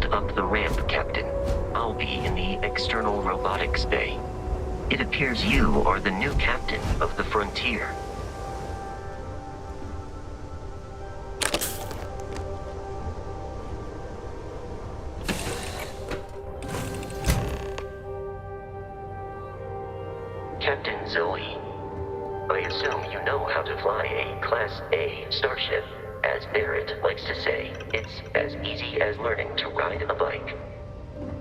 just up the ramp, Captain. I'll be in the external robotics bay. It appears you are the new captain of the Frontier. Captain Zoe, I assume you know how to fly a Class A starship. As Barrett likes to say, it's as easy as learning to ride a bike.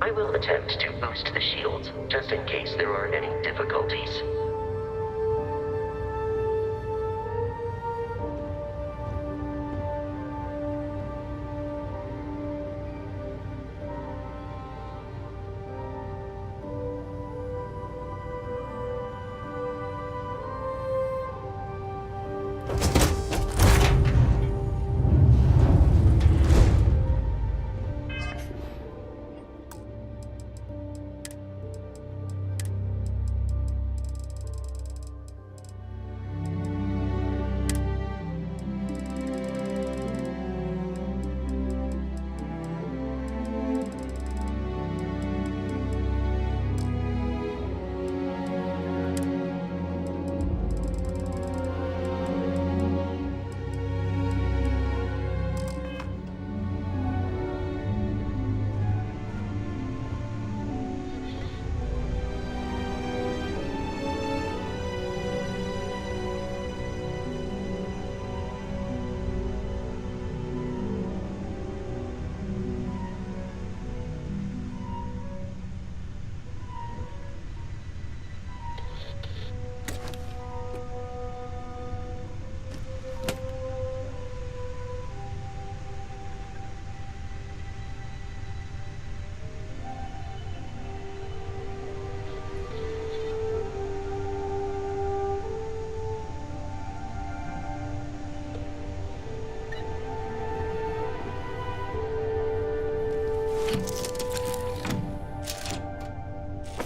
I will attempt to boost the shields, just in case there are any difficulties.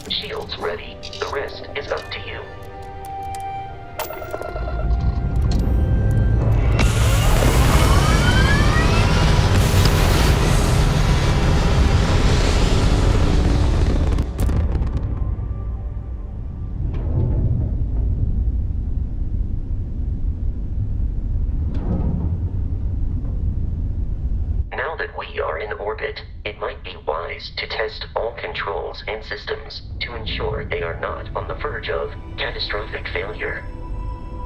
Shields ready. The rest is up to you. Now that we are in orbit, it might be wise to test all controls and systems to ensure they are not on the verge of catastrophic failure.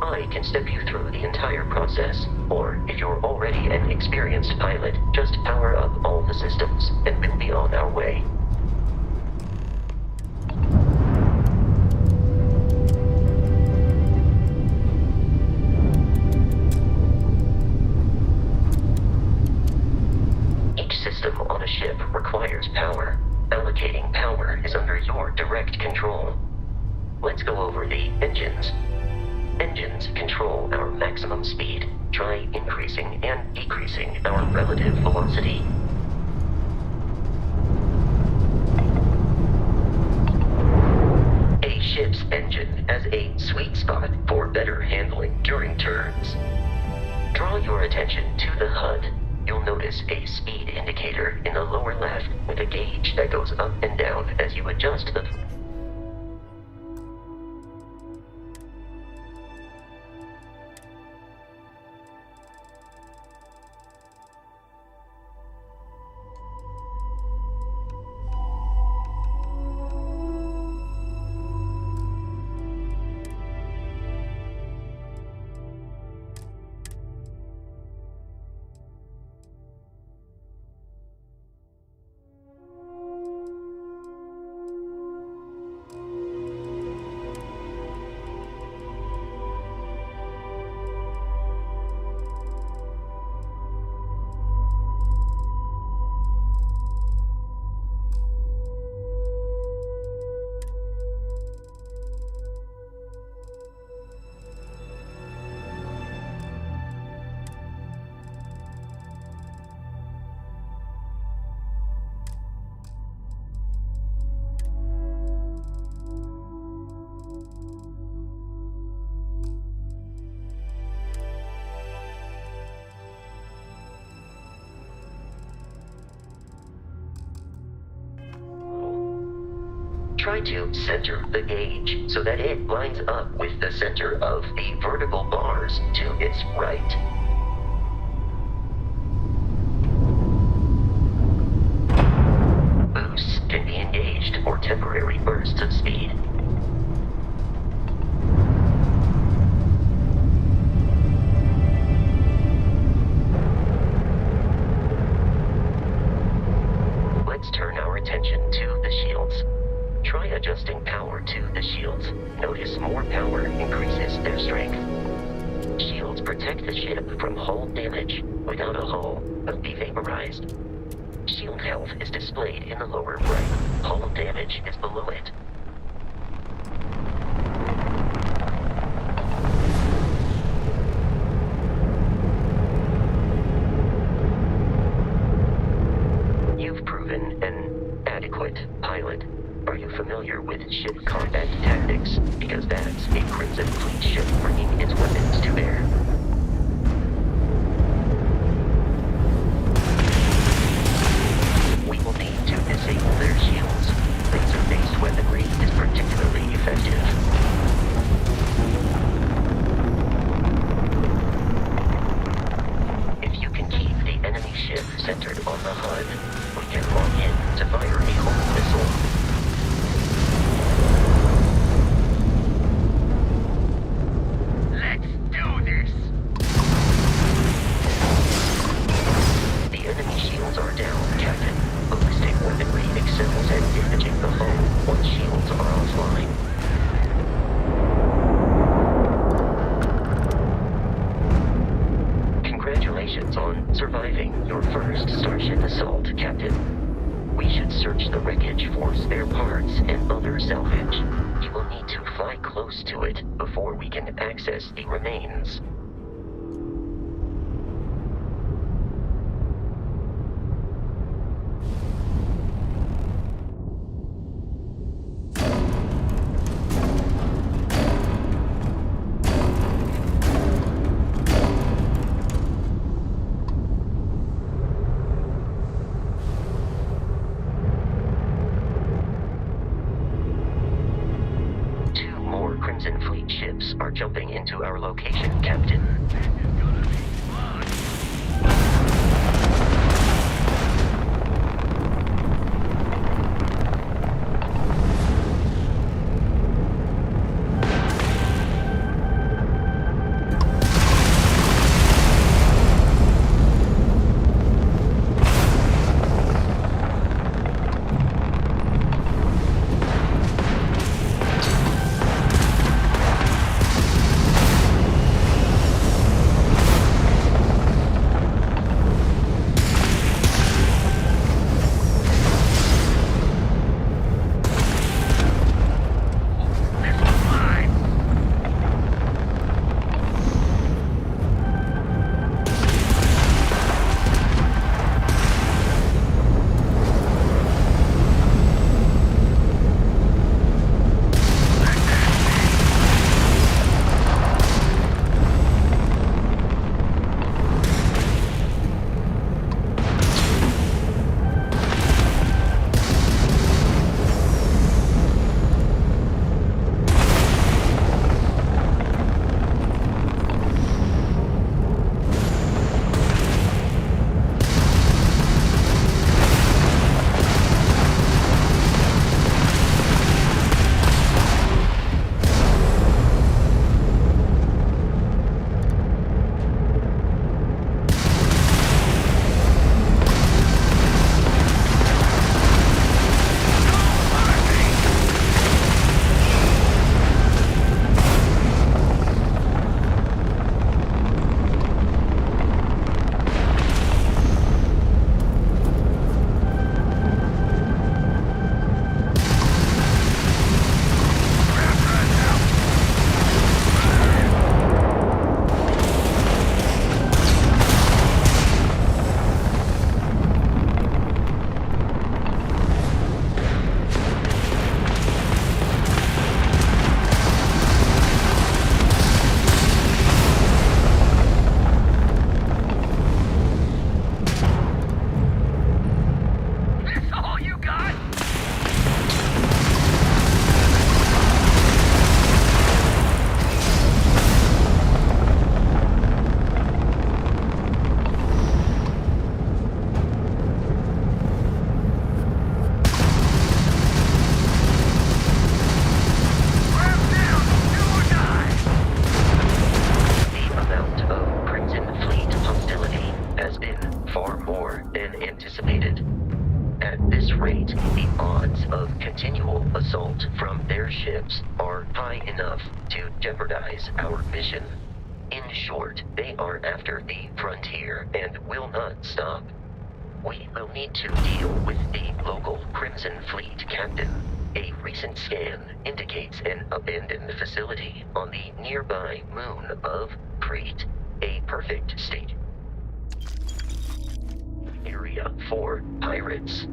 I can step you through the entire process, or if you're already an experienced pilot, just power up all the systems and we'll be on our way. Each system on a ship requires power. Allocating power is under your direct control. Let's go over the engines. Engines control our maximum speed. Try increasing and decreasing our relative velocity. A ship's engine has a sweet spot for better handling during turns. Draw your attention to the HUD. You'll notice a speed indicator in the lower left with a gauge that goes up and down as you adjust the Try to center the gauge so that it lines up with the center of the vertical bars to its right. Boosts can be engaged for temporary bursts of speed. Let's turn our attention to the shields. Try adjusting power to the shields. Notice more power increases their strength. Shields protect the ship from hull damage. Without a hull, it'll be vaporized. Shield health is displayed in the lower right. Hull damage is below it. You've proven an adequate pilot. Are you familiar with ship combat tactics? Because that's a Crimson Fleet ship bringing its weapons to bear. We will need to disable their shields. Laser-based weaponry is particularly effective. If you can keep the enemy ship centered on the HUD, we can lock in to fire a hull missile. Congratulations on surviving your first Starship assault, Captain. We should search the wreckage for spare parts and other salvage. You will need to fly close to it before we can access the remains. Crimson Fleet ships are jumping into our location, Captain. high enough to jeopardize our mission. In short, they are after the frontier and will not stop. We will need to deal with the local Crimson Fleet captain. A recent scan indicates an abandoned facility on the nearby moon of Crete. A perfect state area for pirates.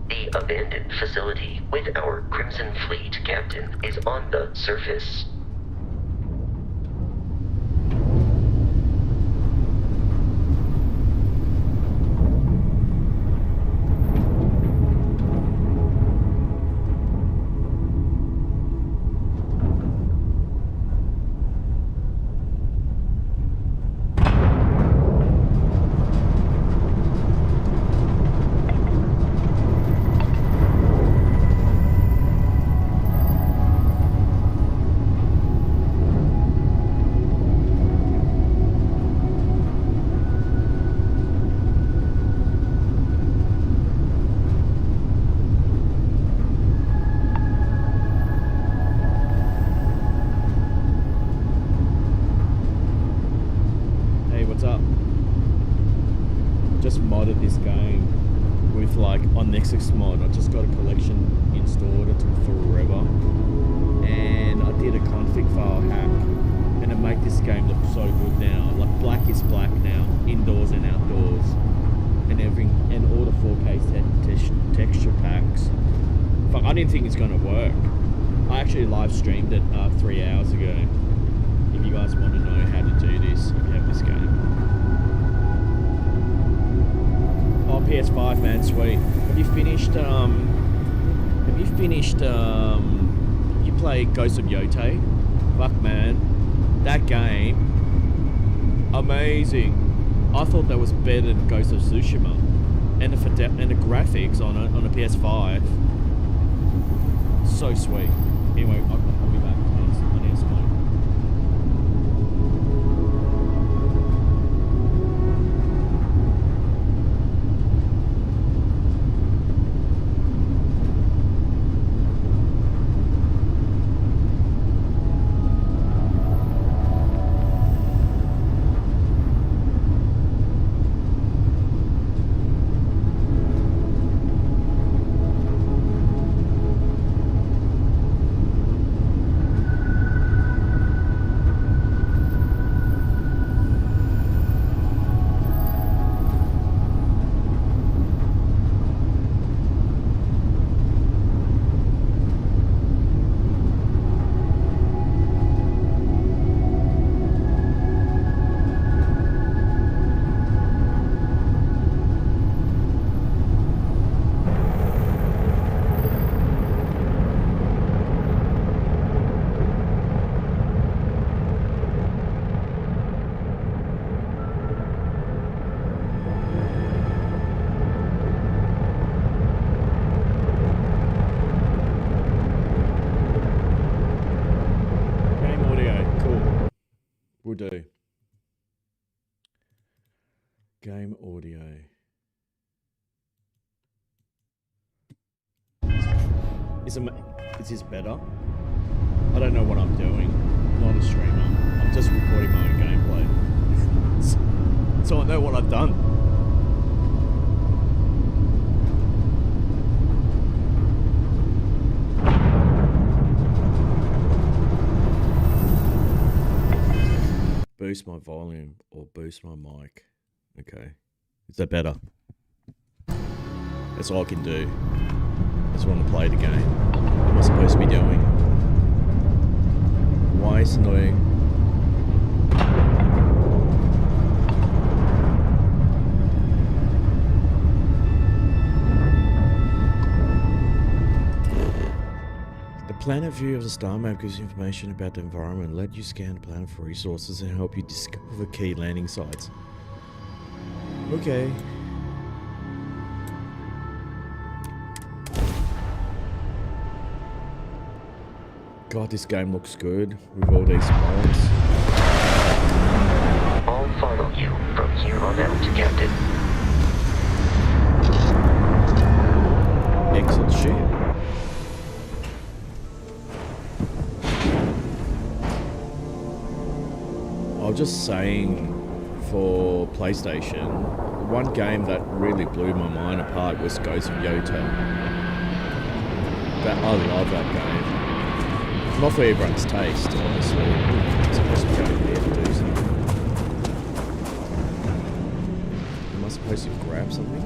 The abandoned facility with our Crimson Fleet captain is on the surface. Mod. I just got a collection installed. It took forever, and I did a config file hack, and it made this game look so good now. Like black is black now, indoors and outdoors, and everything, and all the 4K texture packs. Fuck, I didn't think it's gonna work. I actually live streamed it 3 hours ago. If you guys want to know how to do this, if you have this game. Oh, PS5, man, sweet. Have you finished, you play Ghost of Yote? Fuck, man. That game, amazing. I thought that was better than Ghost of Tsushima. And the graphics on a PS5, so sweet. Anyway, I'll be back. I need to smoke. do? Game audio. Is this better? I don't know what I'm doing. I'm not a streamer. I'm just recording my own gameplay. So I know what I've done. Boost my volume or boost my mic. Okay. Is that better? That's all I can do. I just want to play the game. What am I supposed to be doing? Why is it annoying? The planet view of the star map gives you information about the environment, let you scan the planet for resources, and help you discover key landing sites. Okay. God, this game looks good with all these mods. I'll follow you from here on out, Captain. Excellent shit. I was just saying, for PlayStation, one game that really blew my mind apart was Ghost of Yota. I love that game. Not for everyone's taste, obviously. I'm supposed to go in there to do something. Am I supposed to grab something?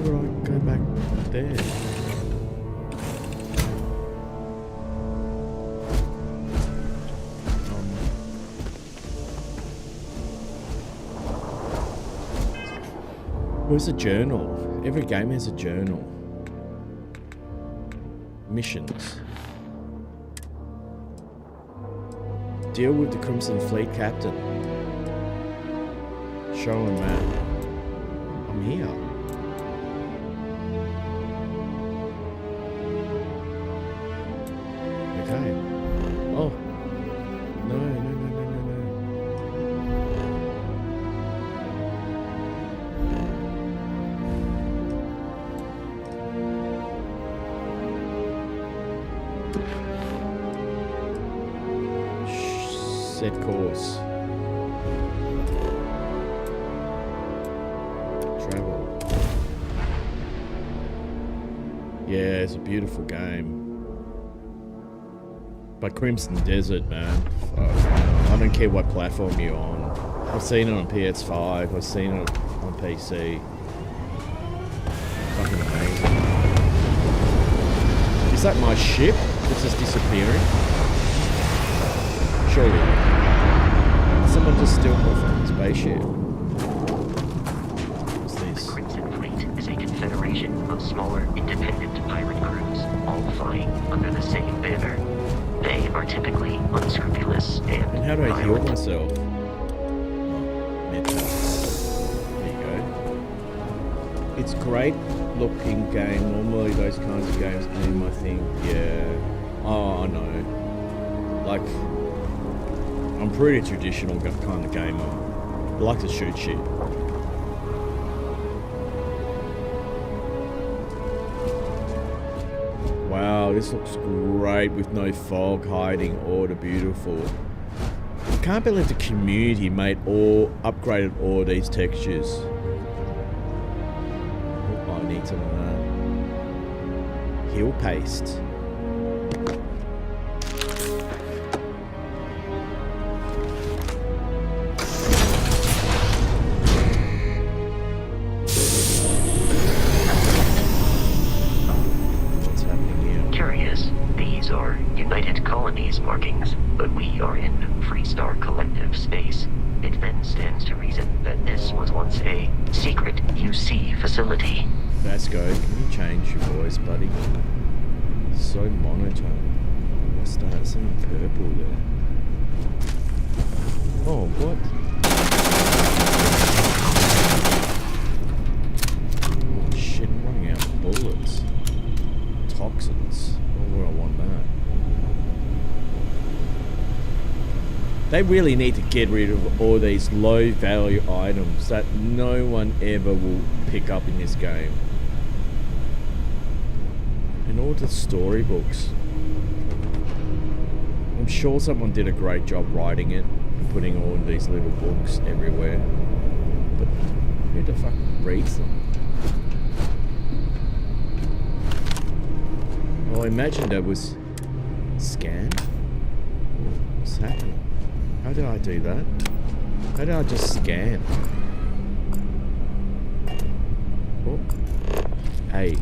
Why would I go back there? Where's a journal? Every game has a journal. Missions. Deal with the Crimson Fleet Captain. Show a map. I'm here. Okay. Oh. No. Set course. Travel. Yeah, it's a beautiful game. But Crimson Desert, man. Fuck. I don't care what platform you're on. I've seen it on PS5. I've seen it on PC. Fucking amazing. Is that my ship that's just disappearing? Surely. Someone just steal my fucking spaceship. What's this? The Crimson Fleet is a confederation of smaller, independent pirate crews, all flying under the same banner. They are typically unscrupulous and how do I heal violent. myself? Oh, meta. There you go. It's a great looking game. Normally those kinds of games aim, I think. Yeah. Oh, I know. Like, I'm pretty traditional kind of gamer. I like to shoot shit. Wow, this looks great with no fog hiding all the beautiful. I can't believe the community upgraded all these textures. Oh, I need some of that. Heal paste. Markings, but we are in Freestar Collective space. It then stands to reason that this was once a secret UC facility. Vasco, can you change your voice, buddy? It's so monotone. What's that? Something purple there. Oh, what? Oh, shit, I'm running out of bullets. Toxins all They really need to get rid of all these low value items that no one ever will pick up in this game. And all the storybooks. I'm sure someone did a great job writing it and putting all of these little books everywhere. But who the fuck reads them? Well, I imagined it was scanned. What's happening? How do I do that? How do I just scan? Oh. Hey.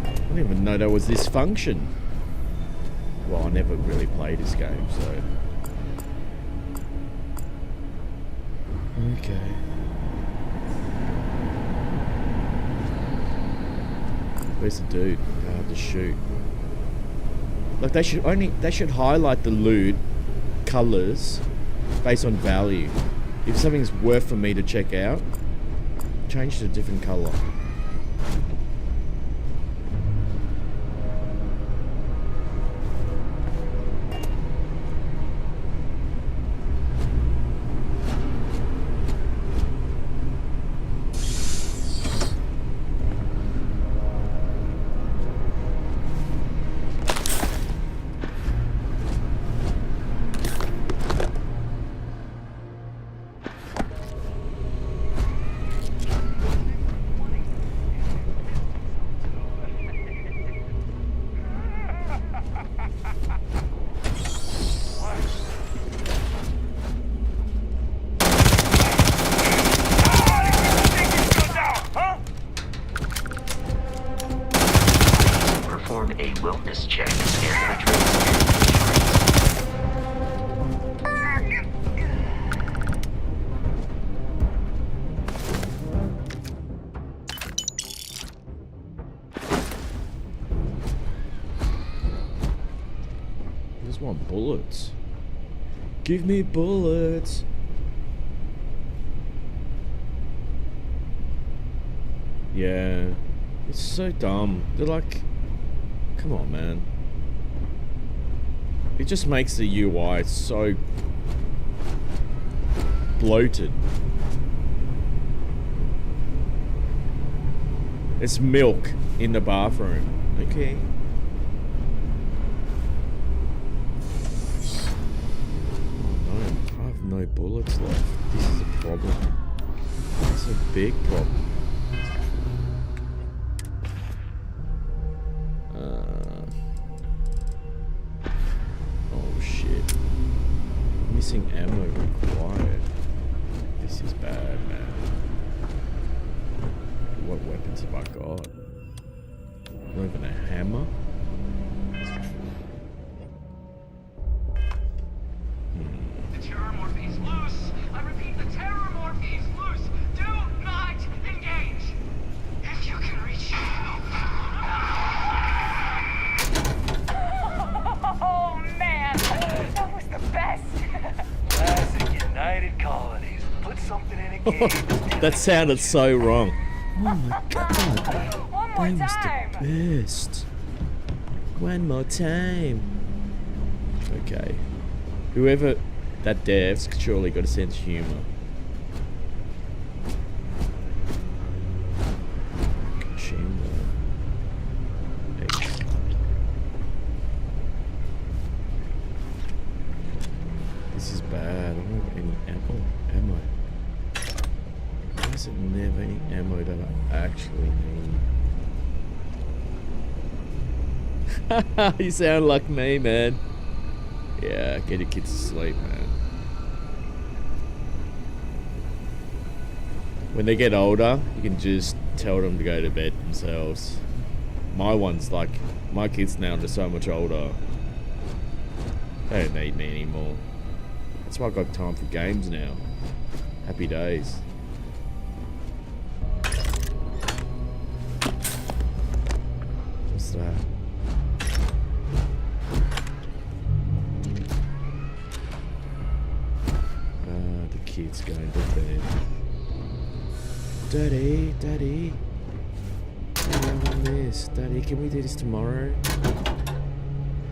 I didn't even know there was this function. Well, I never really played this game, so... Okay. Where's the dude? I have to shoot. Like they should highlight the loot colors based on value. If something's worth for me to check out, change to a different color. Want bullets. Give me bullets. Yeah. It's so dumb. They're like, come on, man. It just makes the UI so bloated. It's milk in the bathroom. Okay. No bullets left. This is a problem. It's a big problem. Oh shit. Missing ammo required. This is bad, man. What weapons have I got? Not even a hammer? That sounded so wrong. Oh my god. One more that time. was the best. One more time. Okay. Whoever that dev's surely got a sense of humor. This is bad. I don't have any ammo. Why is it never any ammo that I actually need? You sound like me, man. Yeah, get your kids to sleep, man. When they get older, you can just tell them to go to bed themselves. My kids now, they're so much older. They don't need me anymore. That's why I've got time for games now. Happy days. What's that? The kid's going to bed. Daddy, daddy. on this. Daddy, can we do this tomorrow?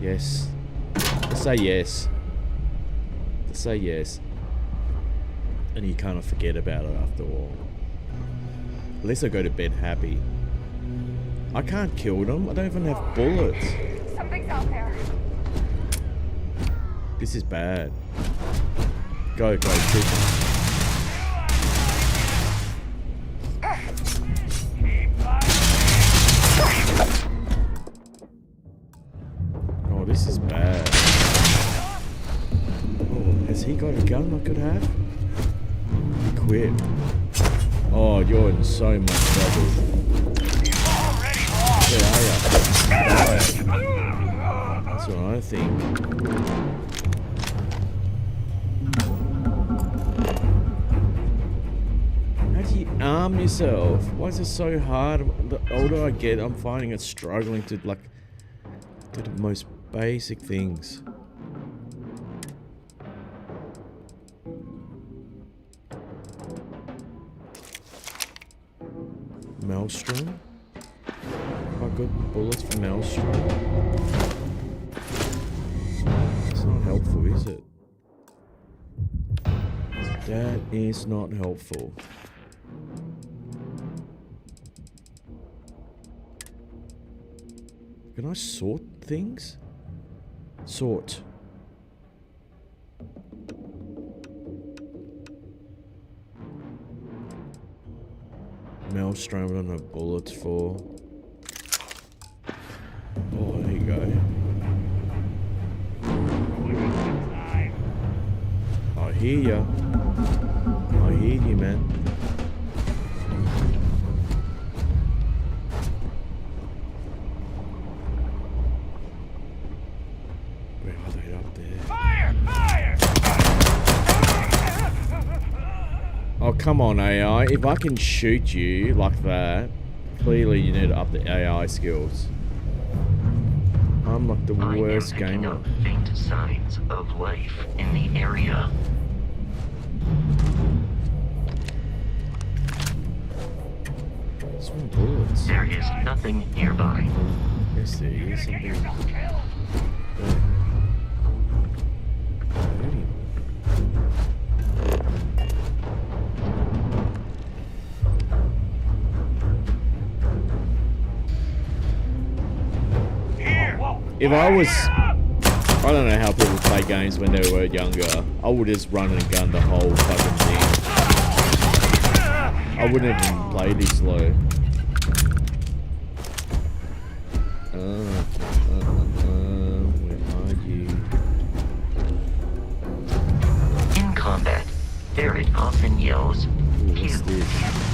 Yes. Let's say yes. Let's say yes. And you kind of forget about it after a while. At least I go to bed happy. I can't kill them. I don't even have bullets. Something's out there. This is bad. Go, shoot them. Oh, this is bad. Oh, has he got a gun I could have? He quit. Oh, you're in so much trouble. Where are you? That's what I think. How do you arm yourself? Why is it so hard? The older I get, I'm finding it struggling to like do the most basic things. Maelstrom? Have I got bullets for Maelstrom? It's not helpful, is it? That is not helpful. Can I sort things? Sort. Maelstrom, I don't have bullets for. Oh, there you go. I hear ya. I hear you, man. Where are they up there? Fire! Fire! Oh, come on, AI. If I can shoot you like that, clearly you need to up the AI skills. I'm like the worst picking gamer. up faint signs of life in the area. Some bullets. There is nothing nearby. Yes, there is something. If I was, I don't know how people play games when they were younger. I would just run and gun the whole fucking thing. I wouldn't even play this slow. Where are you? In combat, Barrett often yells, Ooh, pew, what's this?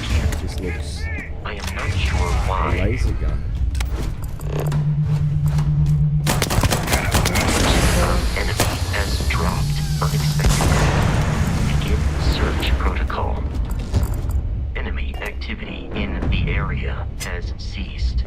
pew, It just looks I am not sure a why. laser gun. Enemy has dropped unexpectedly. Begin search protocol. Enemy activity in the area has ceased.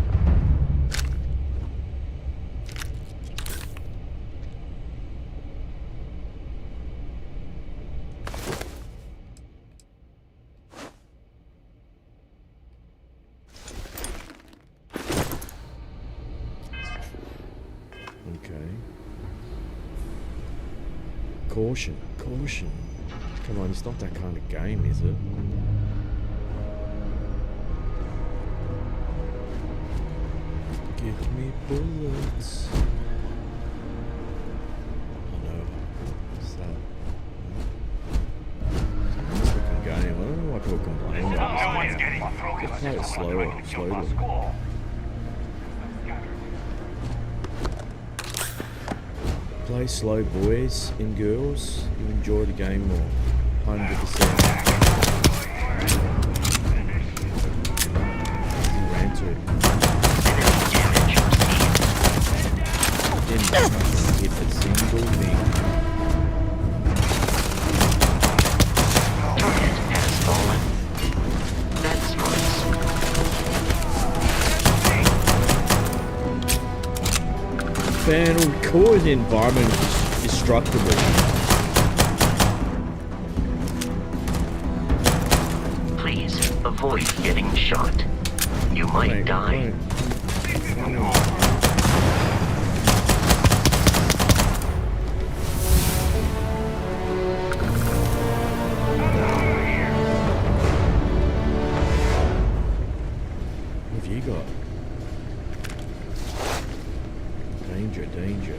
Okay. Caution, caution. Come on, it's not that kind of game, is it? Give me bullets. Oh no. What's that? It's like a game. I don't know why people complain about this. No one's getting Just play it slowly. Play slow, boys and girls. You enjoy the game more. 100%. You ran to it. Didn't hit a single thing. Target has fallen. That's smart. Man, will cause the environment destructible. Please avoid getting shot. You might Wait, die. wait. What have you got? Danger, danger.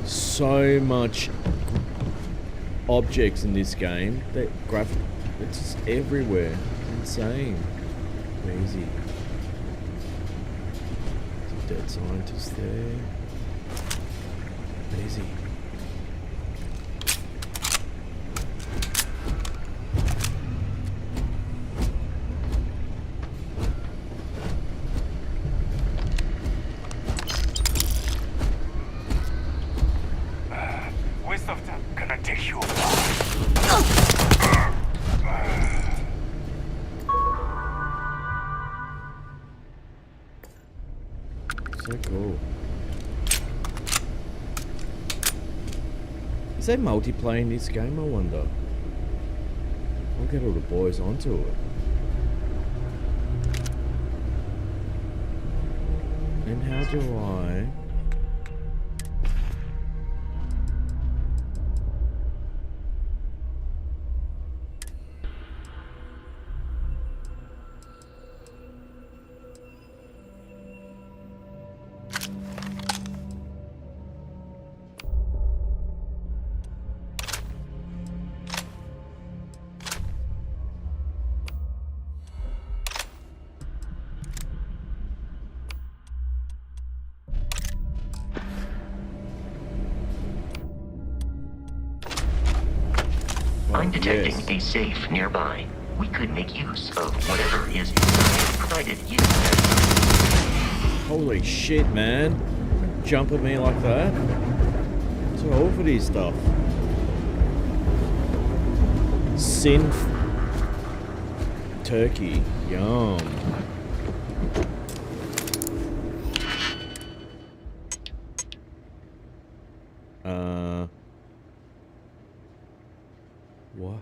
So much objects in this game. That graphic, it's just everywhere. Insane. Crazy. There's a dead scientist there. Easy. Waste of time. Can I take you? So cool. Is there multiplayer in this game, I wonder? I'll get all the boys onto it. And how do I... I'm detecting yes. a safe nearby. We could make use of whatever is inside, provided you have... Holy shit, man. Jump at me like that? Too old for this stuff. Synth turkey. Yum. What?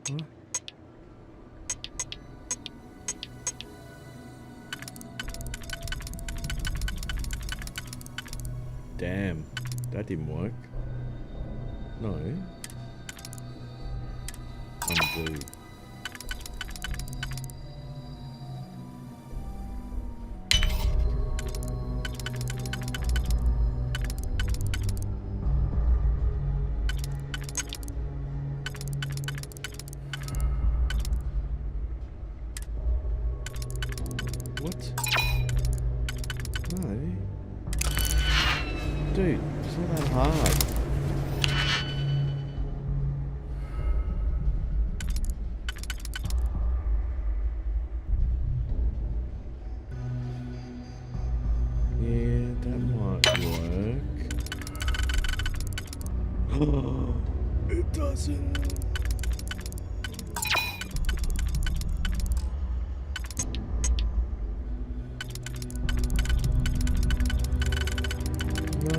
Huh? Damn, that didn't work. No. Undo. What? No. Dude, it's not that hard. Yeah, that might work. It doesn't. No.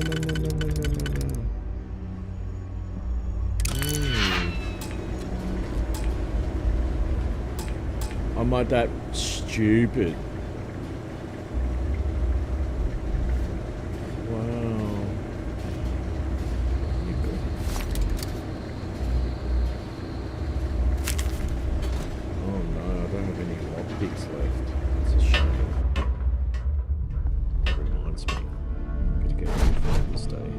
Am I that stupid? Wow. You good? Oh no, I don't have any lockpicks left. It's a shame. That reminds me. Gotta get ready for this day.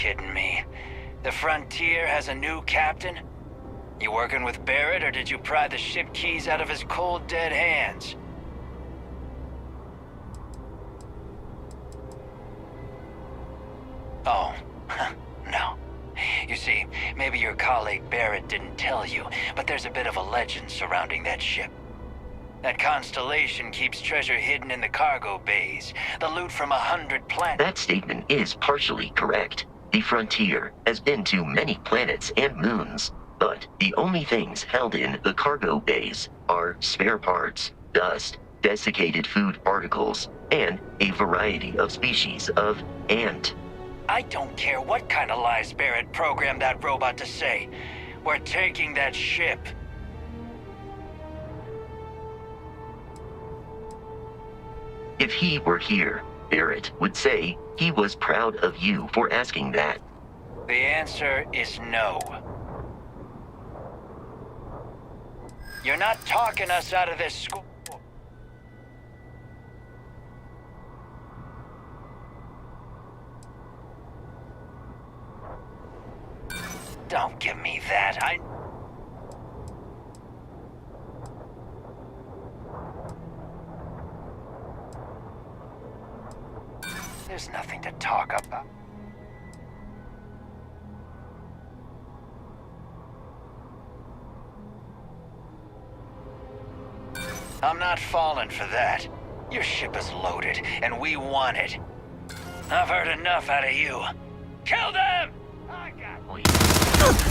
kidding me? The Frontier has a new captain? You working with Barrett, or did you pry the ship keys out of his cold, dead hands? Oh, no. You see, maybe your colleague Barrett didn't tell you, but there's a bit of a legend surrounding that ship. That constellation keeps treasure hidden in the cargo bays, the loot from 100 planets. That statement is partially correct. The Frontier has been to many planets and moons, but the only things held in the cargo bays are spare parts, dust, desiccated food particles, and a variety of species of ant. I don't care what kind of lies Barrett programmed that robot to say. We're taking that ship. If he were here, Barrett would say he was proud of you for asking that. The answer is no. You're not talking us out of this school. Don't give me that. There's nothing to talk about. I'm not falling for that. Your ship is loaded, and we want it. I've heard enough out of you. Kill them! I got Please,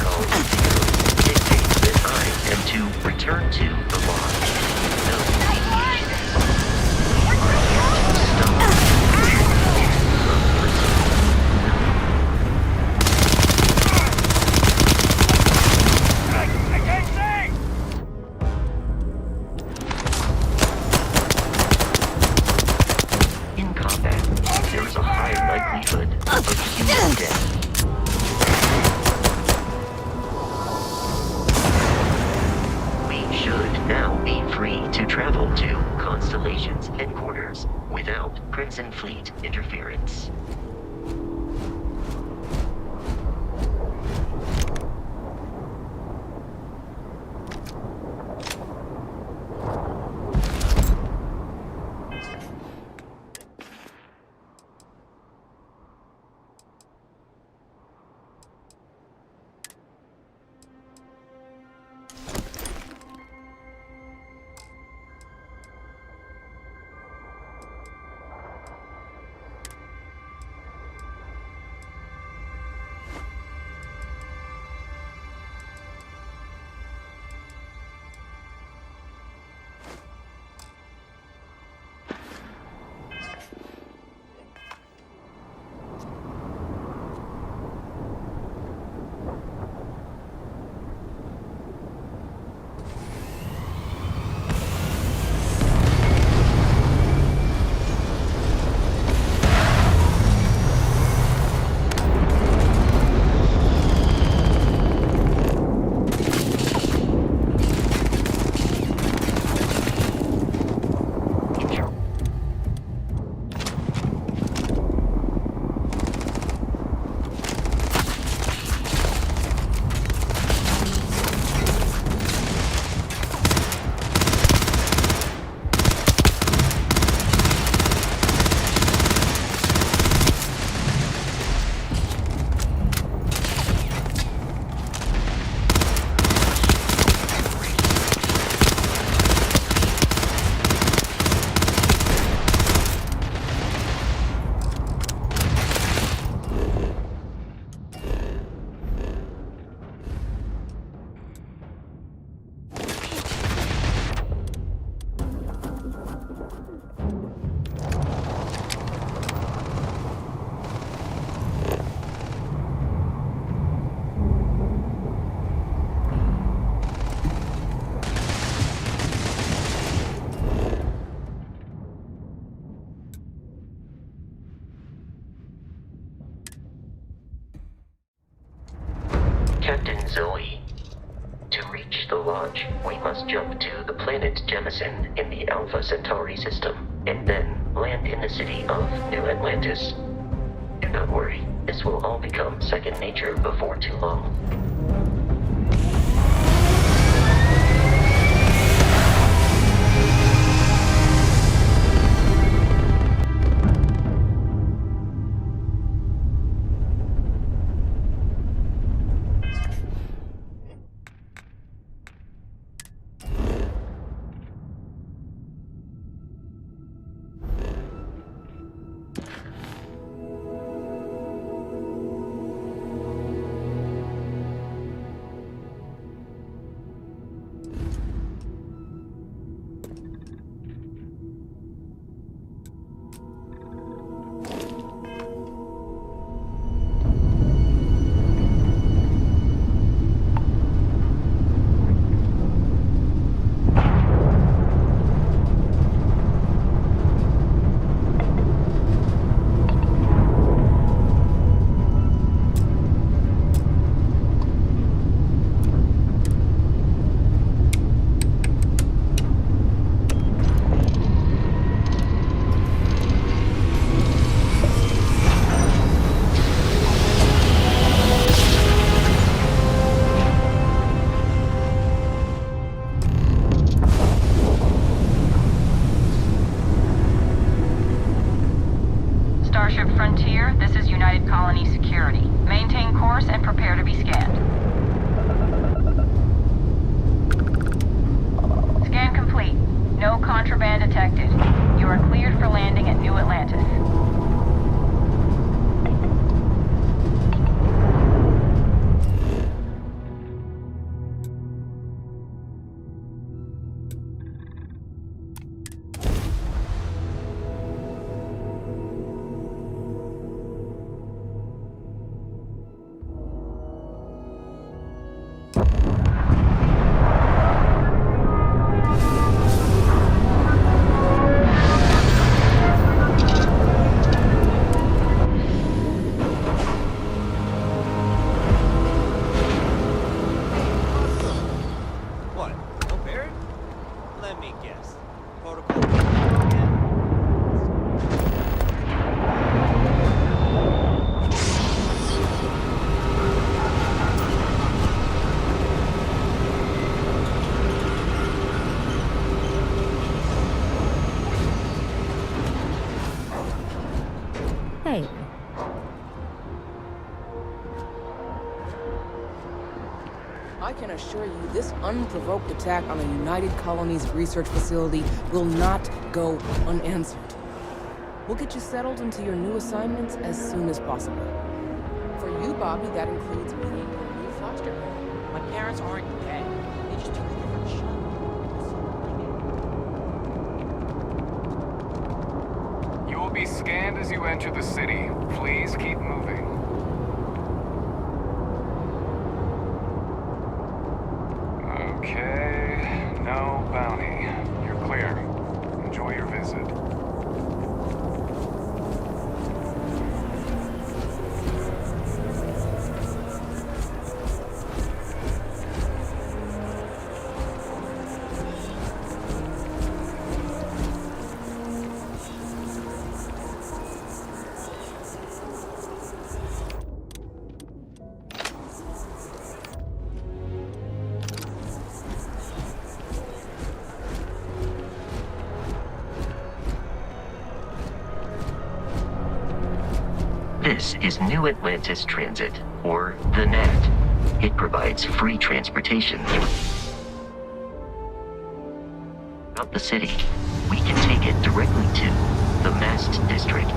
call dictates that I am to return to the lodge. No I can't see! In combat, there is a high likelihood of human death. We should now be free to travel to Constellation's headquarters without Crimson Fleet interference. Captain Zoe. To reach the lodge, we must jump to the planet Jemison in the Alpha Centauri system, and then land in the city of New Atlantis. Do not worry, This will all become second nature before too long. Starship Frontier, this is United Colony Security. Maintain course and prepare to be scanned. Scan complete. No contraband detected. You are cleared for landing at New Atlantis. What? No Barrett? Let me guess. Protocol again? Hey. I can assure you this unprovoked attack on the United Colonies research facility will not go unanswered. We'll get you settled into your new assignments as soon as possible. For you, Bobby, that includes paying your new foster parent. My parents aren't dead. They just took a different shot. You will be scanned as you enter the city. Please keep moving. Okay, no bounty. You're clear. Enjoy your visit. This is New Atlantis Transit, or the NAT. It provides free transportation throughout the city. We can take it directly to the Mast District.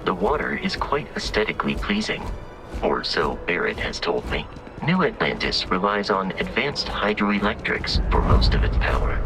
The water is quite aesthetically pleasing, or so Barrett has told me. New Atlantis relies on advanced hydroelectrics for most of its power.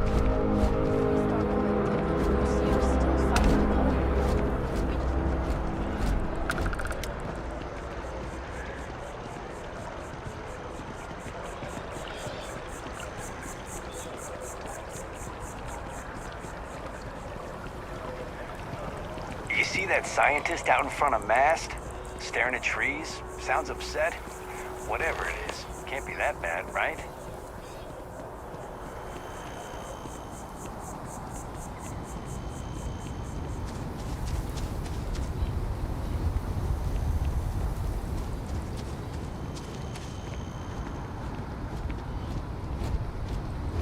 that scientist out in front of mast? Staring at trees? Sounds upset? Whatever it is, can't be that bad, right?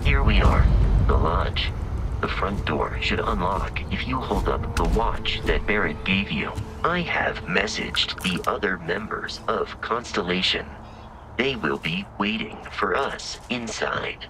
Here we are, the lodge. The front door should unlock if you hold up the watch that Barrett gave you. I have messaged the other members of Constellation. They will be waiting for us inside.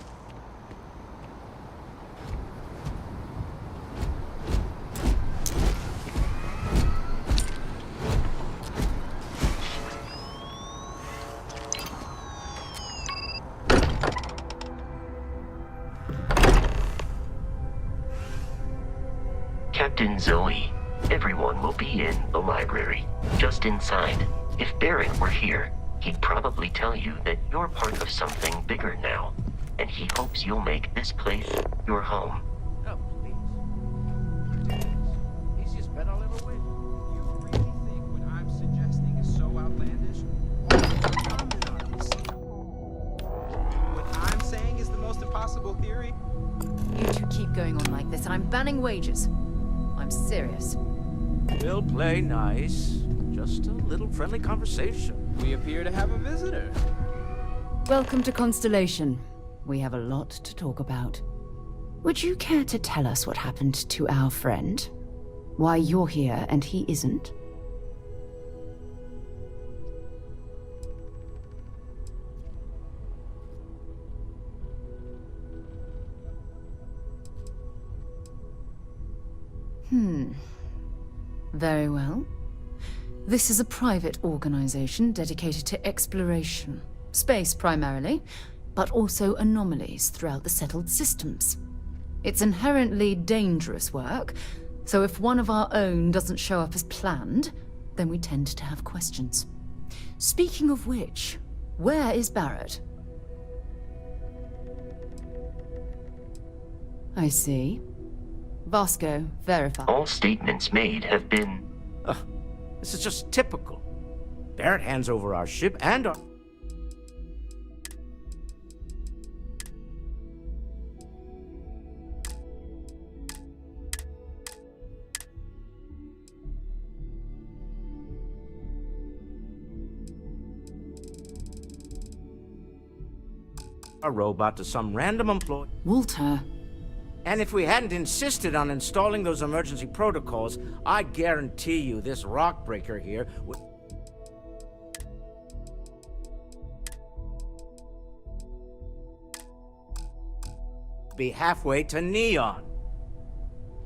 Captain Zoe, everyone will be in the library, just inside. If Barrett were here, he'd probably tell you that you're part of something bigger now, and he hopes you'll make this place your home. Oh, please. Easiest bet I'll ever win. You really think what I'm suggesting is so outlandish? What I'm saying is the most impossible theory? You two keep going on like this, and I'm banning wagers. I'm serious. We'll play nice. Just a little friendly conversation. We appear to have a visitor. Welcome to Constellation. We have a lot to talk about. Would you care to tell us what happened to our friend? Why you're here and he isn't? Very well. This is a private organization dedicated to exploration. Space primarily, but also anomalies throughout the settled systems. It's inherently dangerous work, so if one of our own doesn't show up as planned, then we tend to have questions. Speaking of which, where is Barrett? I see. Vasco, verify. All statements made have been... This is just typical. Barrett hands over our ship and our... a robot to some random employee. Walter. And if we hadn't insisted on installing those emergency protocols, I guarantee you this rock breaker here would... be halfway to Neon.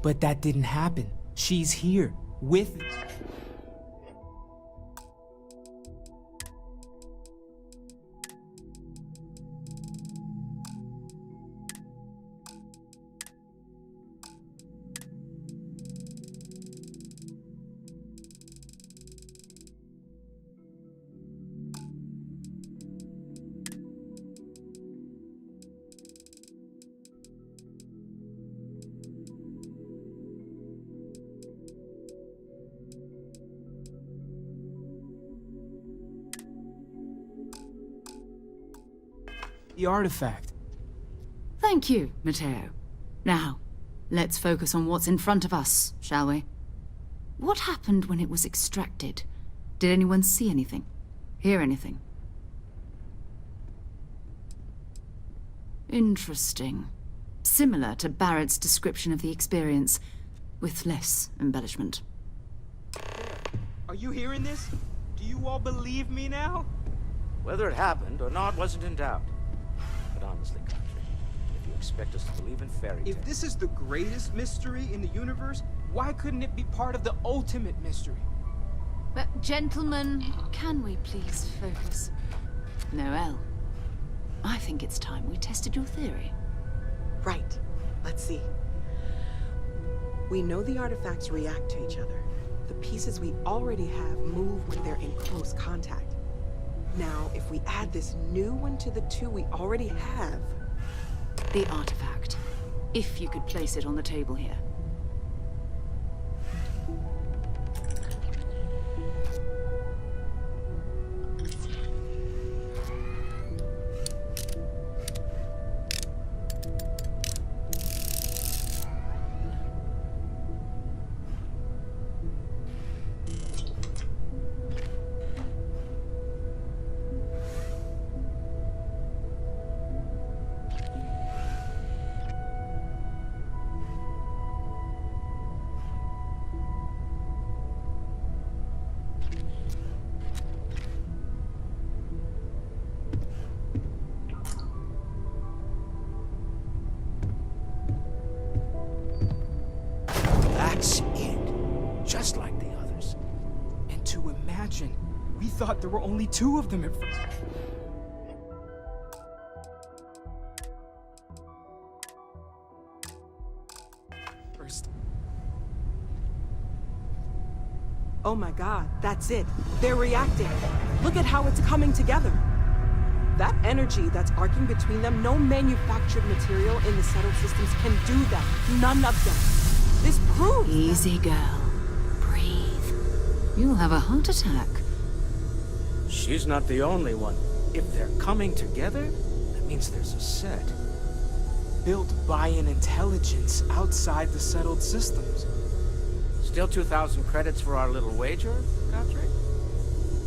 But that didn't happen. She's here, with... the artifact. Thank you, Matteo. Now, let's focus on what's in front of us, shall we? What happened when it was extracted? Did anyone see anything? Hear anything? Interesting. Similar to Barrett's description of the experience, with less embellishment. Are you hearing this? Do you all believe me now? Whether it happened or not wasn't in doubt. But honestly, Country, if you expect us to believe in fairy tales... If this is the greatest mystery in the universe, why couldn't it be part of the ultimate mystery? But, gentlemen, can we please focus? Noel, I think it's time we tested your theory. Right. Let's see. We know the artifacts react to each other. The pieces we already have move when they're in close contact. Now, if we add this new one to the two we already have... The artifact. If you could place it on the table here. years. And to imagine, we thought there were only 2 of them at first. Oh my god, that's it. They're reacting. Look at how it's coming together. That energy that's arcing between them, no manufactured material in the settled systems can do that. None of them. This proves Easy, girl. Breathe. You'll have a heart attack. She's not the only one. If they're coming together, that means there's a set. Built by an intelligence outside the settled systems. Still 2,000 credits for our little wager, Godric?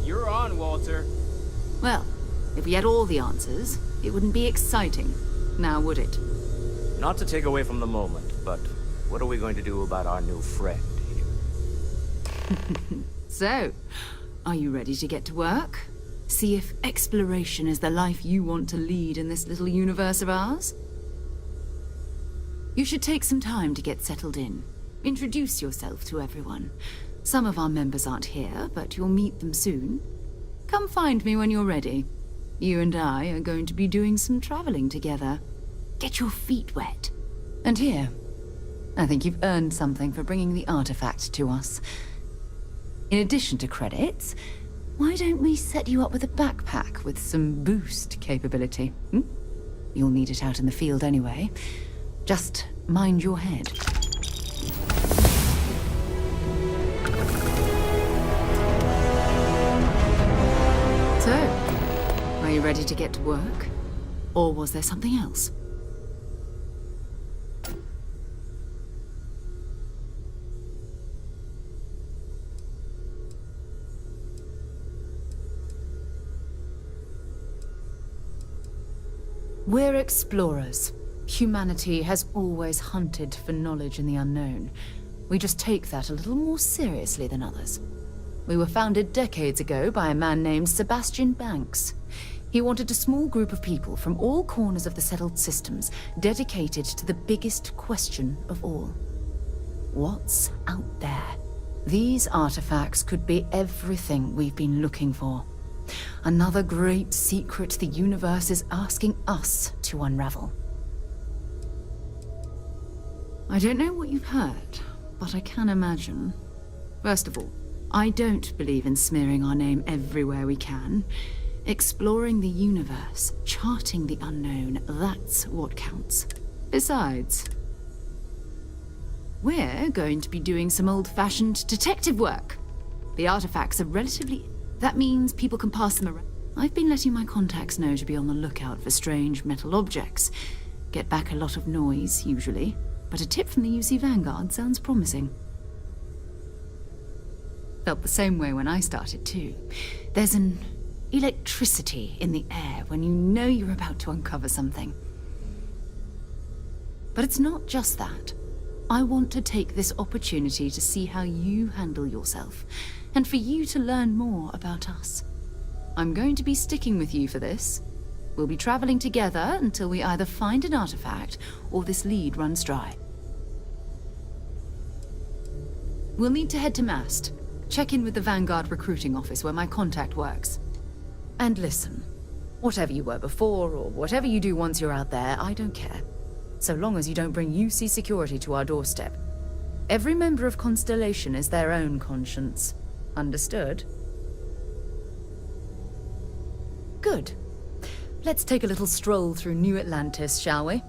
You're on, Walter. Well, if we had all the answers, it wouldn't be exciting, now would it? Not to take away from the moment, but what are we going to do about our new friend here? So, are you ready to get to work? See if exploration is the life you want to lead in this little universe of ours? You should take some time to get settled in. Introduce yourself to everyone. Some of our members aren't here, but you'll meet them soon. Come find me when you're ready. You and I are going to be doing some traveling together. Get your feet wet. And here, I think you've earned something for bringing the artifact to us. In addition to credits, why don't we set you up with a backpack with some boost capability? You'll need it out in the field anyway. Just mind your head. So, are you ready to get to work? Or was there something else? We're explorers. Humanity has always hunted for knowledge in the unknown. We just take that a little more seriously than others. We were founded decades ago by a man named Sebastian Banks. He wanted a small group of people from all corners of the settled systems dedicated to the biggest question of all. What's out there? These artifacts could be everything we've been looking for. Another great secret the universe is asking us to unravel. I don't know what you've heard, but I can imagine. First of all, I don't believe in smearing our name everywhere we can. Exploring the universe, charting the unknown, that's what counts. Besides, we're going to be doing some old-fashioned detective work. The artifacts are relatively... That means people can pass them around. I've been letting my contacts know to be on the lookout for strange metal objects. Get back a lot of noise, usually, but a tip from the UC Vanguard sounds promising. Felt the same way when I started, too. There's an electricity in the air when you know you're about to uncover something. But it's not just that. I want to take this opportunity to see how you handle yourself, and for you to learn more about us. I'm going to be sticking with you for this. We'll be traveling together until we either find an artifact or this lead runs dry. We'll need to head to Mast. Check in with the Vanguard recruiting office where my contact works. And listen, whatever you were before or whatever you do once you're out there, I don't care. So long as you don't bring UC security to our doorstep. Every member of Constellation is their own conscience. Understood? Good. Let's take a little stroll through New Atlantis, shall we?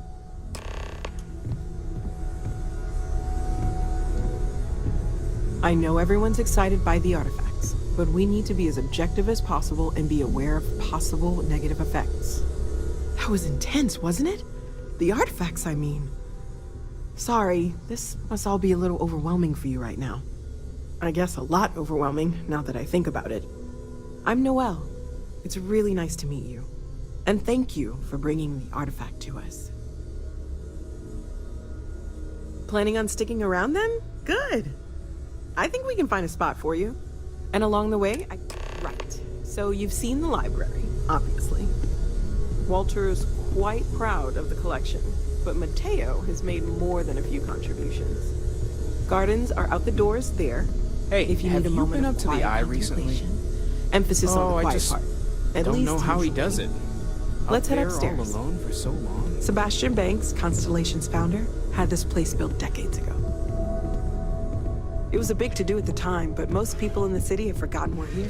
I know everyone's excited by the artifacts, but we need to be as objective as possible and be aware of possible negative effects. That was intense, wasn't it? The artifacts, I mean. Sorry, this must all be a little overwhelming for you right now. I guess a lot overwhelming, now that I think about it. I'm Noelle. It's really nice to meet you. And thank you for bringing the artifact to us. Planning on sticking around then? Good. I think we can find a spot for you. And along the way, Right. So you've seen the library, obviously. Walter is quite proud of the collection, but Mateo has made more than a few contributions. Gardens are out the doors there, Hey, If you have need a you moment been of up to the quiet eye recently? contemplation. Emphasis on Oh, the I quiet just part. At don't least know how he usually. does it. Let's Up head there upstairs. all alone for so long. Sebastian Banks, Constellation's founder, had this place built decades ago. It was a big to-do at the time, but most people in the city have forgotten we're here.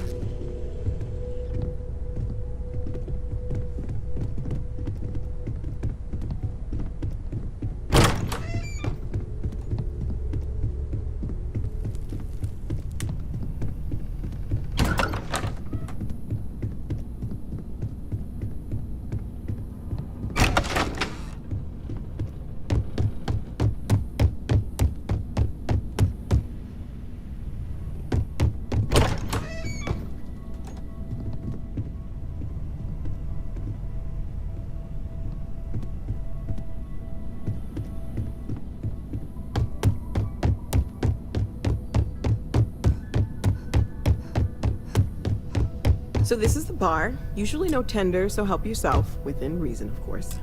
So this is the bar. Usually no tender, so help yourself. Within reason, of course.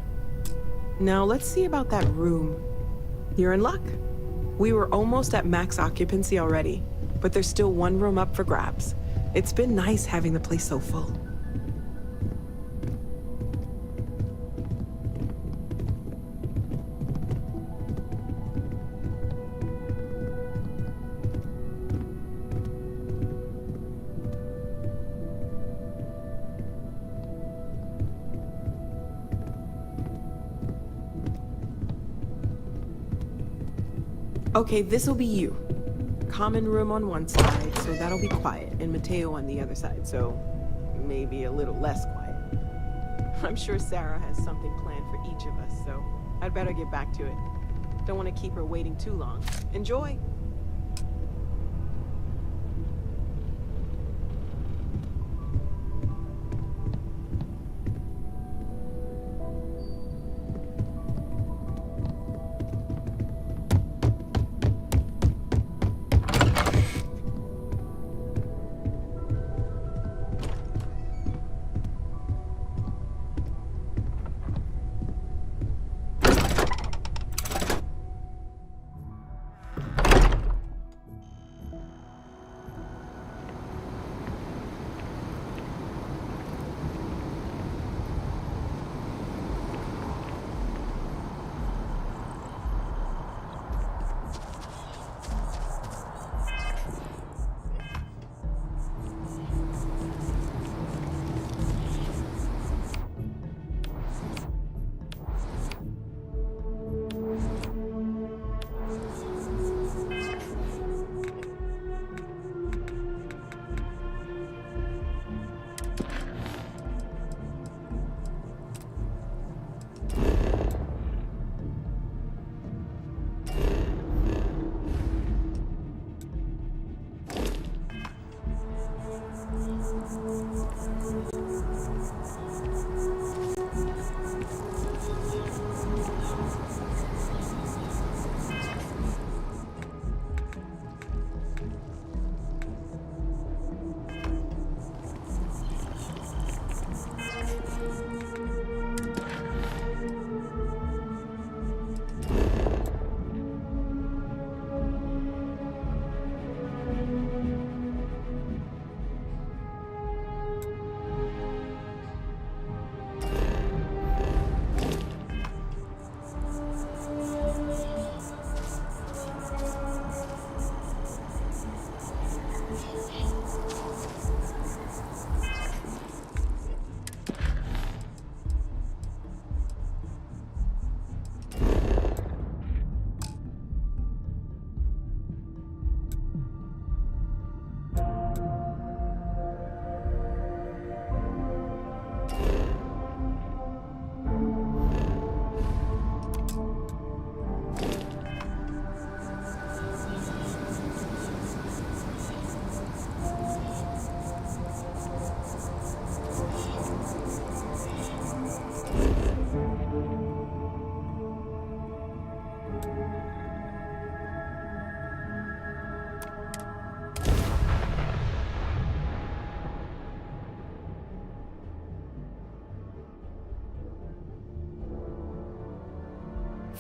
Now let's see about that room. You're in luck. We were almost at max occupancy already, but there's still one room up for grabs. It's been nice having the place so full. Okay, this'll be you. Common room on one side, so that'll be quiet, and Mateo on the other side, so maybe a little less quiet. I'm sure Sarah has something planned for each of us, so I'd better get back to it. Don't want to keep her waiting too long. Enjoy!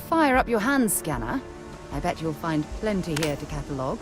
Fire up your hand scanner. I bet you'll find plenty here to catalogue.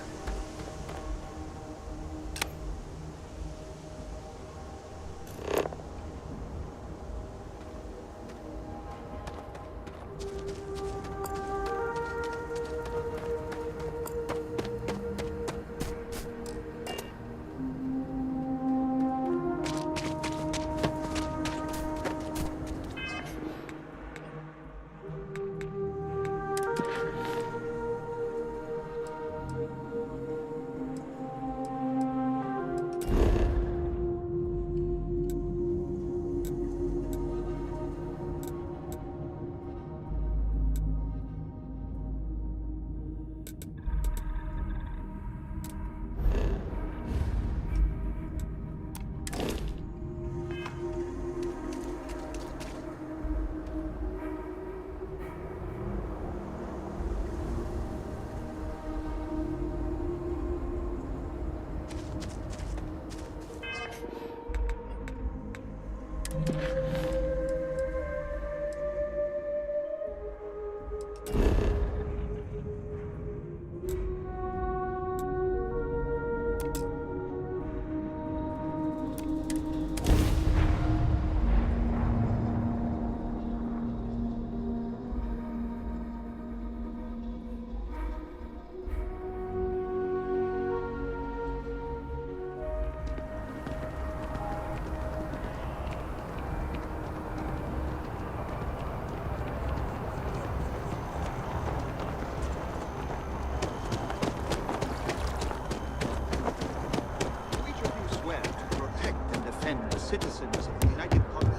citizens of the United Colony.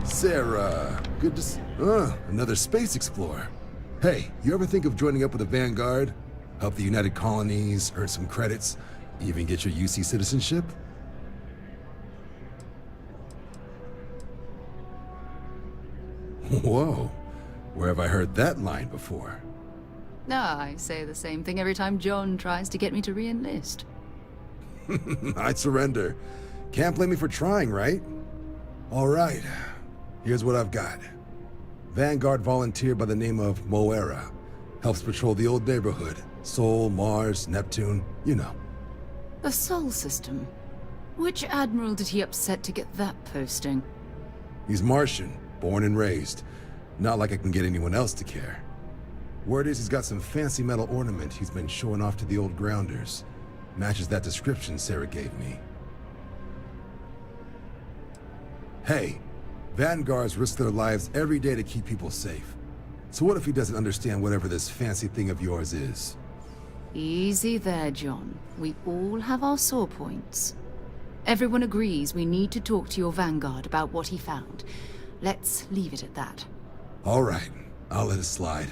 Sarah, good to see. Another space explorer. Hey, you ever think of joining up with the Vanguard? Help the United Colonies, earn some credits, even get your UC citizenship? Whoa, where have I heard that line before? I say the same thing every time John tries to get me to re-enlist. I surrender. Can't blame me for trying, right? All right, here's what I've got. Vanguard volunteer by the name of Moera. Helps patrol the old neighborhood. Sol, Mars, Neptune, you know. The Sol system? Which admiral did he upset to get that posting? He's Martian, born and raised. Not like I can get anyone else to care. Word is he's got some fancy metal ornament he's been showing off to the old grounders. Matches that description Sarah gave me. Hey, Vanguards risk their lives every day to keep people safe. So what if he doesn't understand whatever this fancy thing of yours is? Easy there, John. We all have our sore points. Everyone agrees we need to talk to your Vanguard about what he found. Let's leave it at that. All right, I'll let it slide.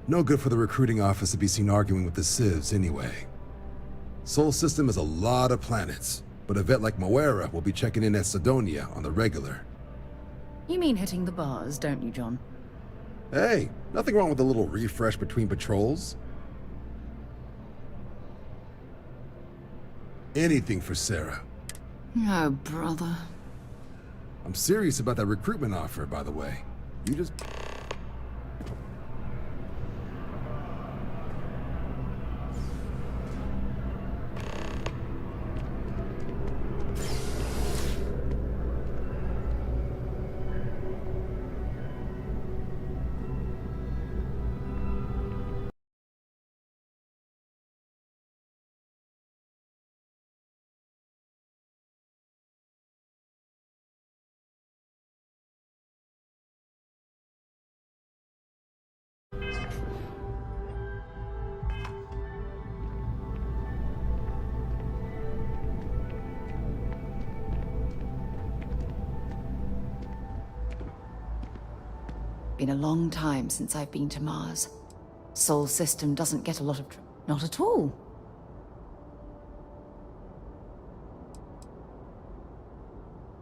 No good for the recruiting office to be seen arguing with the civs anyway. Sol system has a lot of planets, but a vet like Moera will be checking in at Sidonia on the regular. You mean hitting the bars, don't you, John? Hey, nothing wrong with a little refresh between patrols. Anything for Sarah. Oh, brother. I'm serious about that recruitment offer, by the way. You just... Been a long time since I've been to Mars. Sol system doesn't get a lot of not at all.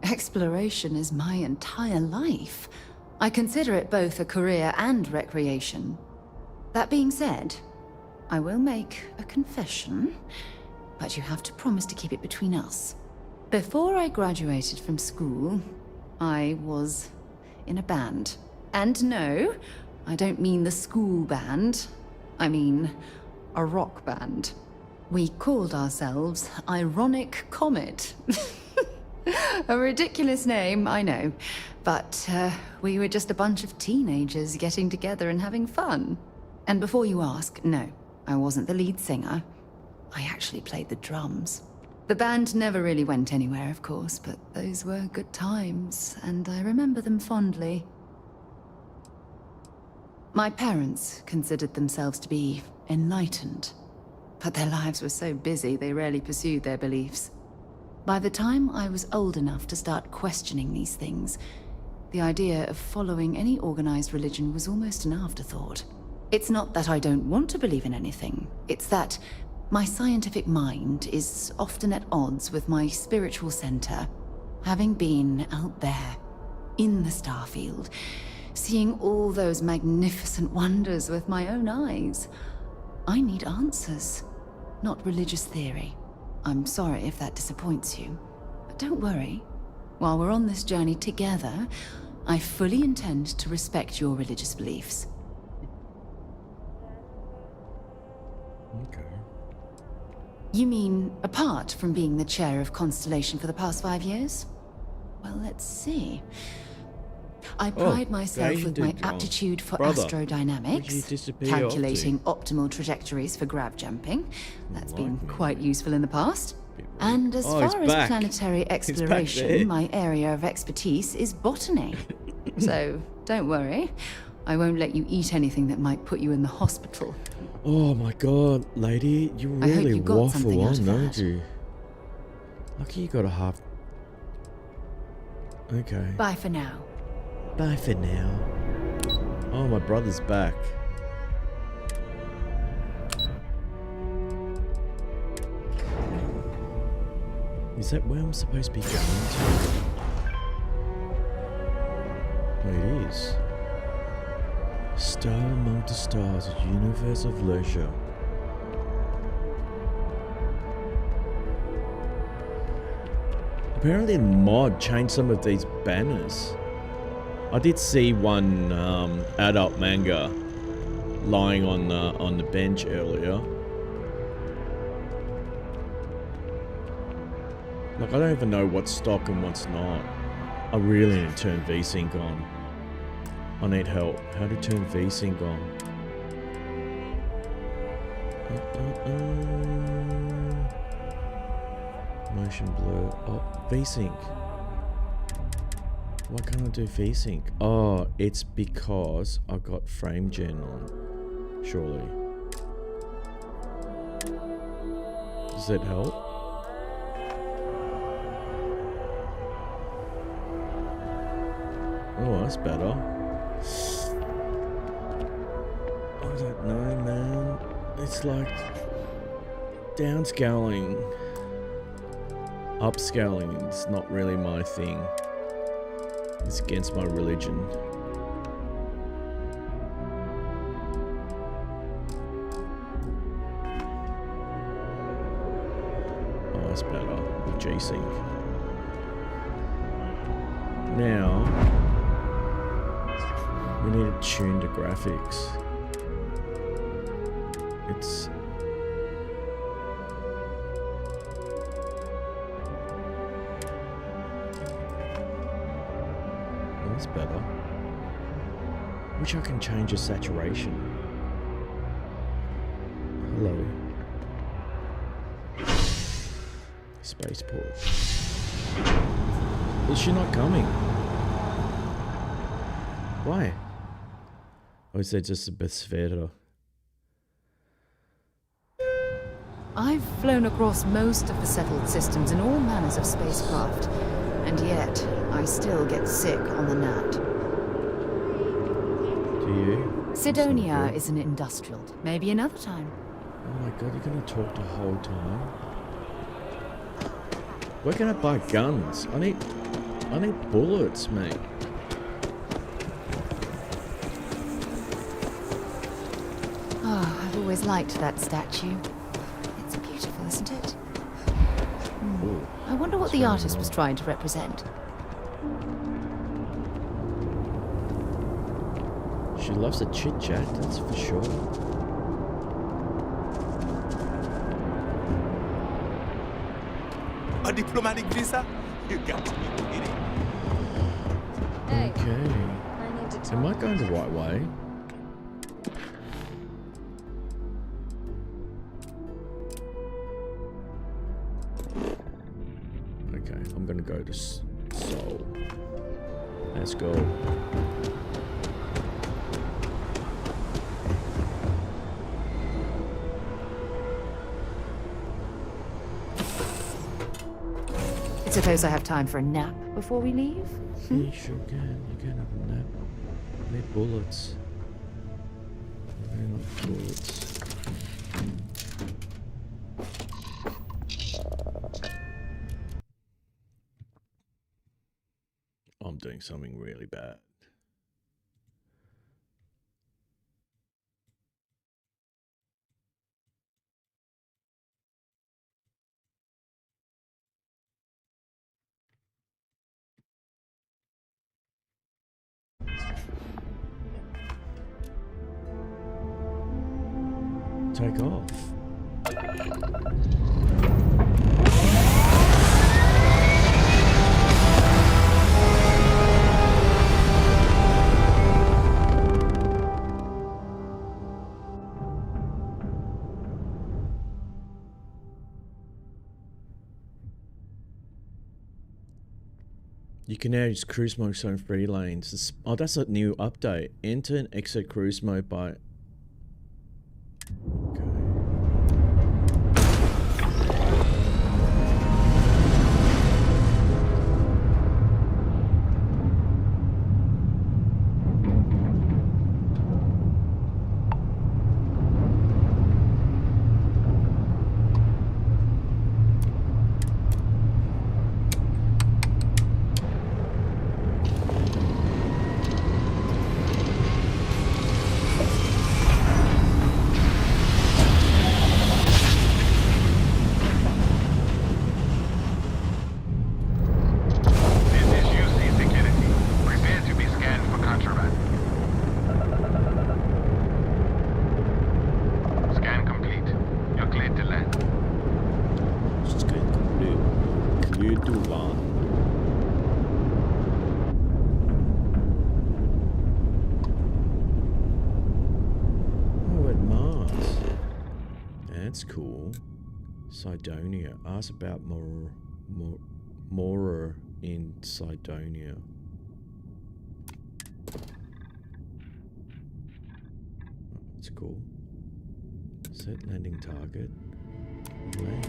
Exploration is my entire life. I consider it both a career and recreation. That being said, I will make a confession, but you have to promise to keep it between us. Before I graduated from school, I was in a band. And no, I don't mean the school band. I mean a rock band. We called ourselves Ironic Comet. A ridiculous name, I know. But we were just a bunch of teenagers getting together and having fun. And before you ask, no, I wasn't the lead singer. I actually played the drums. The band never really went anywhere, of course, but those were good times, and I remember them fondly. My parents considered themselves to be enlightened, but their lives were so busy they rarely pursued their beliefs. By the time I was old enough to start questioning these things, the idea of following any organized religion was almost an afterthought. It's not that I don't want to believe in anything, it's that my scientific mind is often at odds with my spiritual center. Having been out there, in the Starfield, seeing all those magnificent wonders with my own eyes, I need answers, not religious theory. I'm sorry if that disappoints you, but don't worry. While we're on this journey together, I fully intend to respect your religious beliefs. Okay. You mean, apart from being the chair of Constellation for the past 5 years? Well, let's see. I pride myself with my aptitude for astrodynamics, calculating optimal trajectories for grav jumping. That's been quite useful in the past. And as far as planetary exploration, my area of expertise is botany. So, don't worry. I won't let you eat anything that might put you in the hospital. Oh my god, lady, you I hope really you got something waffle out on, of don't that. you? Lucky you got a half. Okay. Bye for now. Bye for now. Oh, my brother's back. Is that where I'm supposed to be going to? Oh, it is. Star among the stars, a universe of leisure. Apparently the mod changed some of these banners. I did see one adult manga lying on the bench earlier. Like, I don't even know what's stock and what's not. I really need to turn VSync on. I need help. How to turn VSync on? Motion blur. Oh, VSync. Why can't I do VSync? Oh, it's because I got frame gen on. Surely. Does that help? Oh, that's better. I don't know, man. It's like downscaling. Upscaling is not really my thing. It's against my religion. Oh, that's better. G-Sync. Now, we need to tune the graphics. It's... That's better. Wish I can change the saturation. Hello. Spaceport. Is she not coming? Why? Or is that just a Bethesda? I've flown across most of the settled systems in all manners of spacecraft, and yet I still get sick on the gnat. Do you? Sidonia is an industrial. Maybe another time. Oh my god, you're gonna talk the whole time? Where can I buy guns? I need bullets, mate. Oh, I've always liked that statue. It's beautiful, isn't it? Ooh, I wonder what the artist was trying to represent. She loves a chit chat, that's for sure. A diplomatic visa? You got to be kidding. Hey, Okay. I need to talk. Am I going the right way? Okay, I'm gonna go to Seoul. Let's go. Suppose I have time for a nap before we leave? You sure can. You can have a nap. I need bullets. I need bullets. I'm doing something really bad. Take off. You can now use cruise mode on free lanes. Oh, that's a new update. Enter and exit cruise mode by... That's cool. Cydonia. Ask about Mora in Cydonia. That's cool. Set landing target. Land.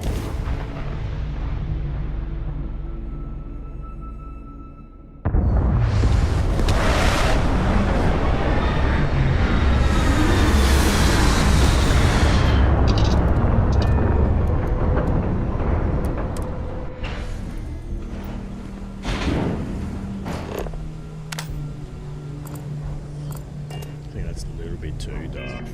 I think that's a little bit too dark.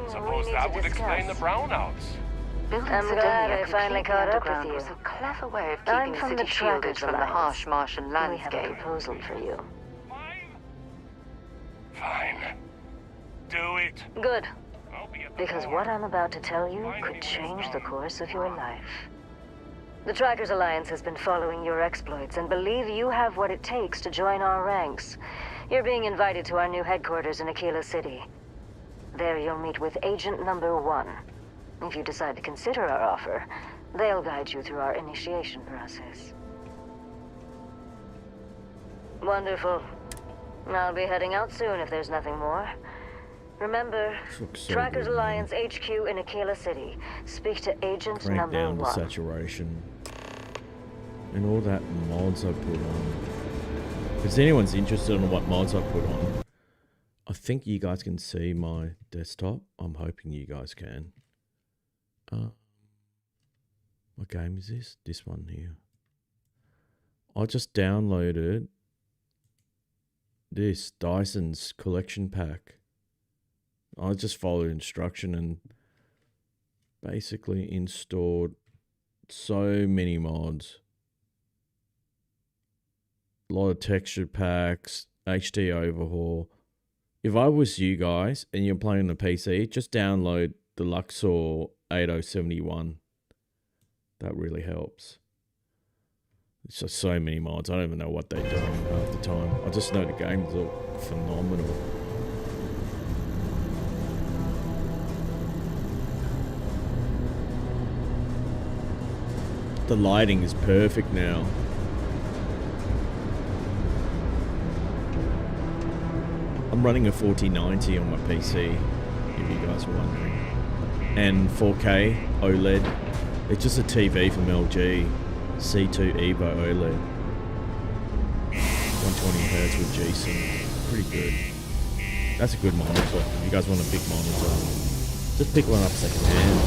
Suppose that would explain the brownouts. I'm glad I finally caught up with you. A clever way of I'm from the trackers from the harsh Martian landscape. We have a proposal for you. Fine. Do it. Good. Because what I'm about to tell you could change the course of your life. The Trackers Alliance has been following your exploits and believe you have what it takes to join our ranks. You're being invited to our new headquarters in Aquila City. There you'll meet with Agent Number 1. If you decide to consider our offer, they'll guide you through our initiation process. Wonderful. I'll be heading out soon if there's nothing more. Remember, so Trackers good, Alliance HQ in Aquila City. Speak to Agent Crank Number down the 1. saturation. And all that mods I put on. If anyone's interested in what mods I put on, I think you guys can see my desktop. I'm hoping you guys can. What game is this? This one here. I just downloaded this Dyson's collection pack. I just followed instruction and basically installed so many mods. A lot of texture packs, HD overhaul. If I was you guys and you're playing on the PC, just download the Luxor 8071. That really helps. It's just so many mods. I don't even know what they're doing half the time. I just know the games look phenomenal. The lighting is perfect now. I'm running a 4090 on my PC, if you guys are wondering. And 4K OLED. It's just a TV from LG. C2 Evo OLED. 120Hz with G-Sync. Pretty good. That's a good monitor. If you guys want a big monitor, just pick one up second hand.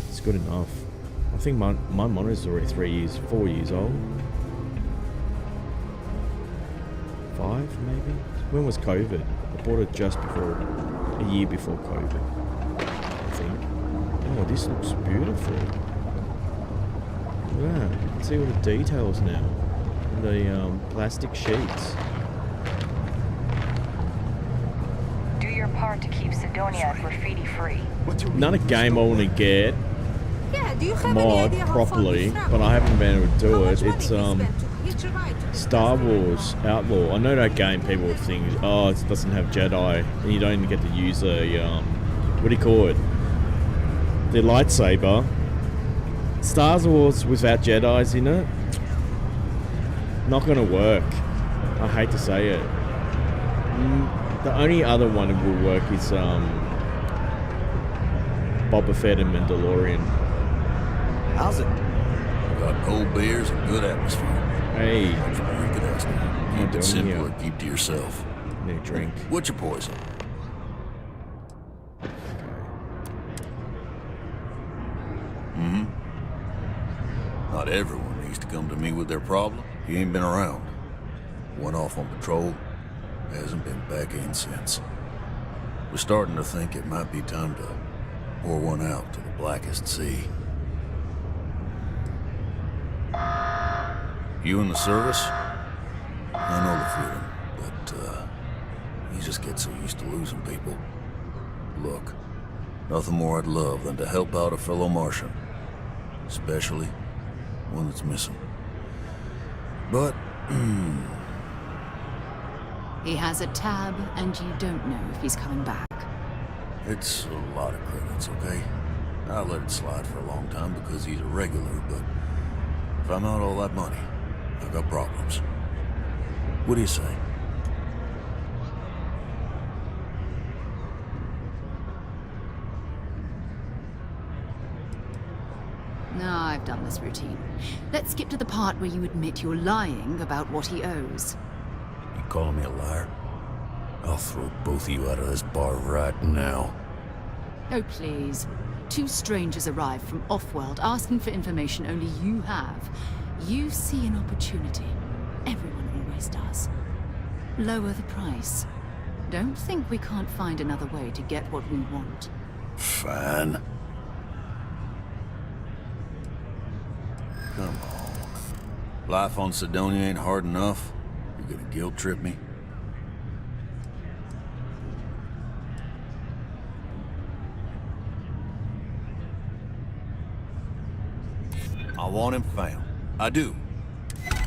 It's good enough. I think my monitor's already 4 years old. 5 maybe? When was COVID? I bought it just before, a year before COVID, I think. Oh, this looks beautiful. Look at that. You can see all the details now. And the plastic sheets. Do your part to keep Sidonia graffiti free. Not a game I want to get Yeah, do you have mod any idea how properly, far but I haven't been able to do it. It's each ride? Star Wars Outlaw. I know that game people would think, oh, it doesn't have Jedi, and you don't even get to use a, what do you call it? The lightsaber. Star Wars without Jedis in it, not gonna work. I hate to say it. The only other one that will work is Boba Fett and Mandalorian. How's it? Got cold beers and good atmosphere. Hey. Thanks for drinking us now. Keep it simple or keep to yourself. Need a drink. What's your poison? Not everyone needs to come to me with their problem. He ain't been around. Went off on patrol. Hasn't been back in since. We're starting to think it might be time to pour one out to the blackest sea. You in the service? I know the feeling, but you just get so used to losing people. Look, nothing more I'd love than to help out a fellow Martian. Especially one that's missing. But, He has a tab, and you don't know if he's coming back. it's a lot of credits, okay? I let it slide for a long time because he's a regular, but if I'm out all that money, I got problems. What do you say? No, I've done this routine. Let's skip to the part where you admit you're lying about what he owes. You calling me a liar? I'll throw both of you out of this bar right now. Oh, please. Two strangers arrive from off-world asking for information only you have. You see an opportunity. Everyone always does. Lower the price. Don't think we can't find another way to get what we want. Fine. Come on. Life on Sidonia ain't hard enough. You're gonna guilt trip me? I want him found. I do.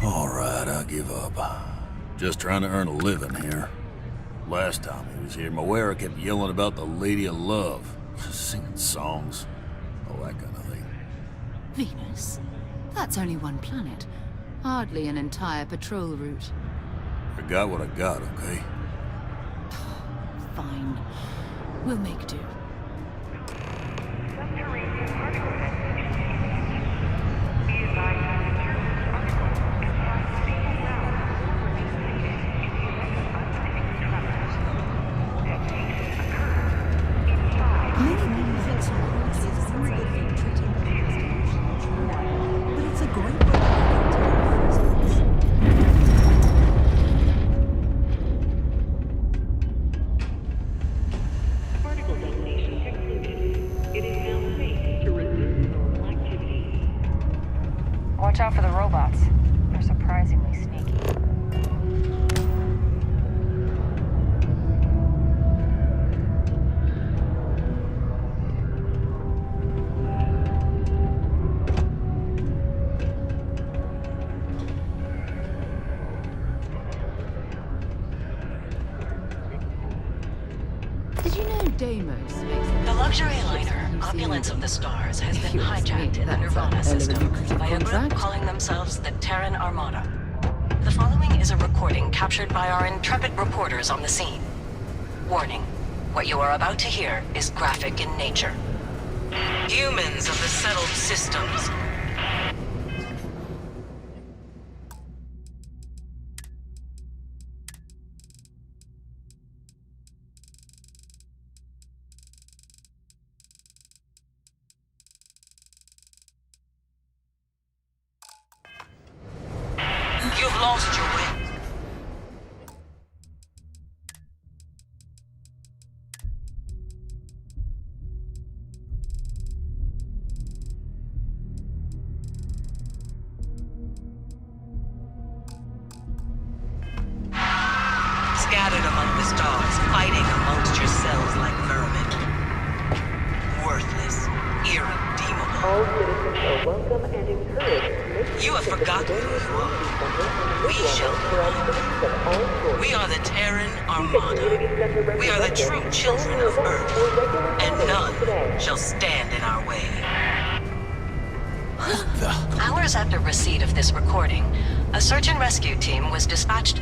All right, I give up. Just trying to earn a living here. Last time he was here, Moira kept yelling about the Lady of Love. Singing songs. All that kind of thing. Venus? That's only one planet. Hardly an entire patrol route. I got what I got, okay? Fine. We'll make do. Watch out for the robots. They're surprisingly sneaky. Did you know Deimos makes The luxury liner, Opulence of the Stars, has been hijacked in the Nirvana system by a group calling themselves the Terran Armada. The following is a recording captured by our intrepid reporters on the scene. Warning, what you are about to hear is graphic in nature. Humans of the settled systems. You've lost your way. Scattered among the stars, fighting amongst yourselves like vermin. Worthless, irredeemable. All citizens are welcome and encouraged to make You have forgotten who you are. We shall all We are the Terran Armada. We are the true children of Earth, and none shall stand in our way. Hours after receipt of this recording, a search and rescue team was dispatched.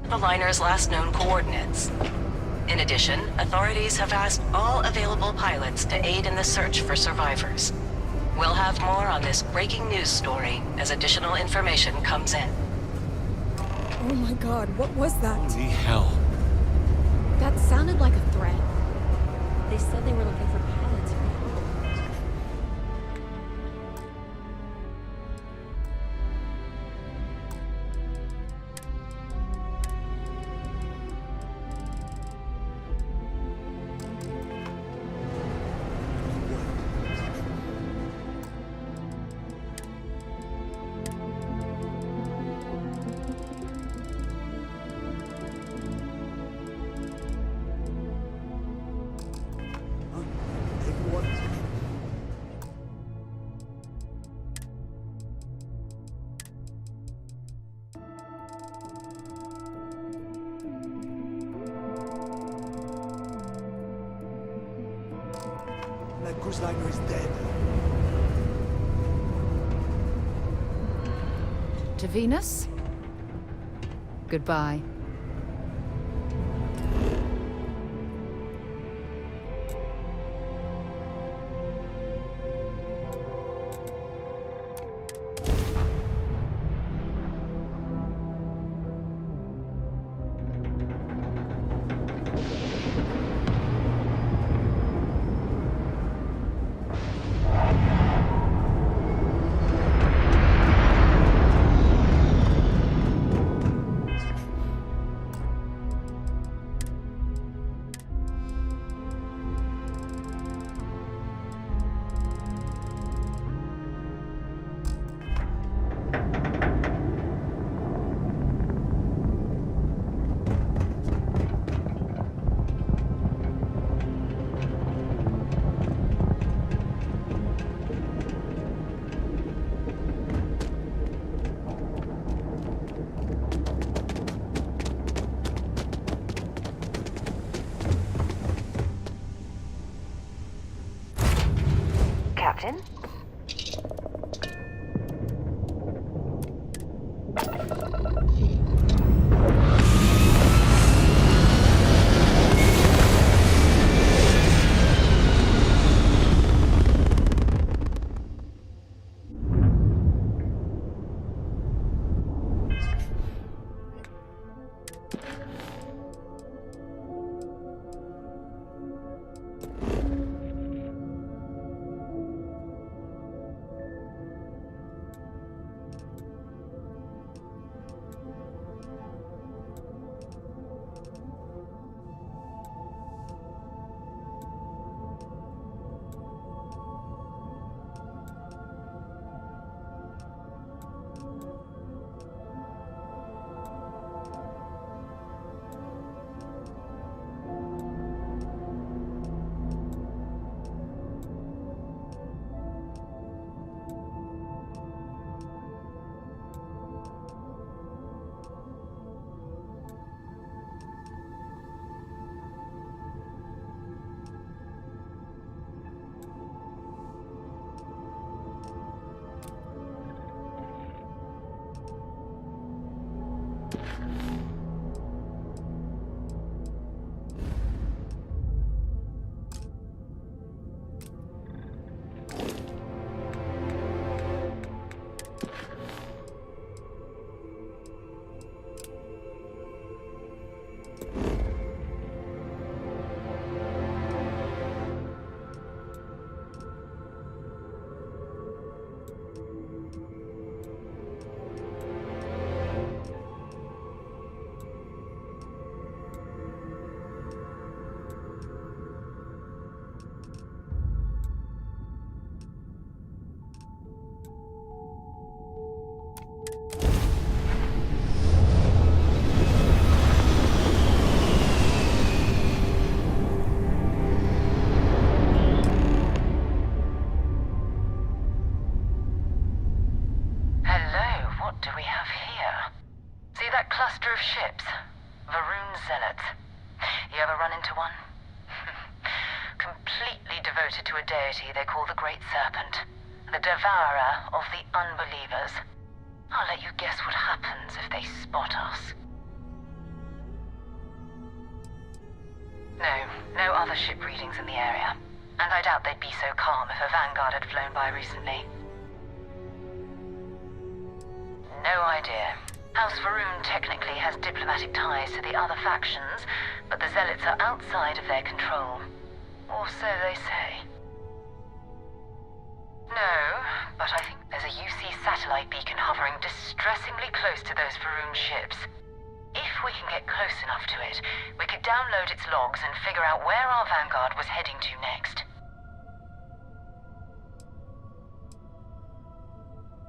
The liner's last known coordinates. In addition, authorities have asked all available pilots to aid in the search for survivors. We'll have more on this breaking news story as additional information comes in. Oh my god, what was that? Holy hell. That sounded like a threat. They said they were looking for pilots. That cruise liner is dead. To Venus? Goodbye. Captain? that cluster of ships? Varun Zealots. You ever run into one? Completely devoted to a deity they call the Great Serpent. The devourer of the unbelievers. I'll let you guess what happens if they spot us. No other ship readings in the area. And I doubt they'd be so calm if a Vanguard had flown by recently. No idea. House Varun technically has diplomatic ties to the other factions, but the Zealots are outside of their control. Or so they say. No, but I think there's a UC satellite beacon hovering distressingly close to those Varun ships. If we can get close enough to it, we could download its logs and figure out where our Vanguard was heading to next.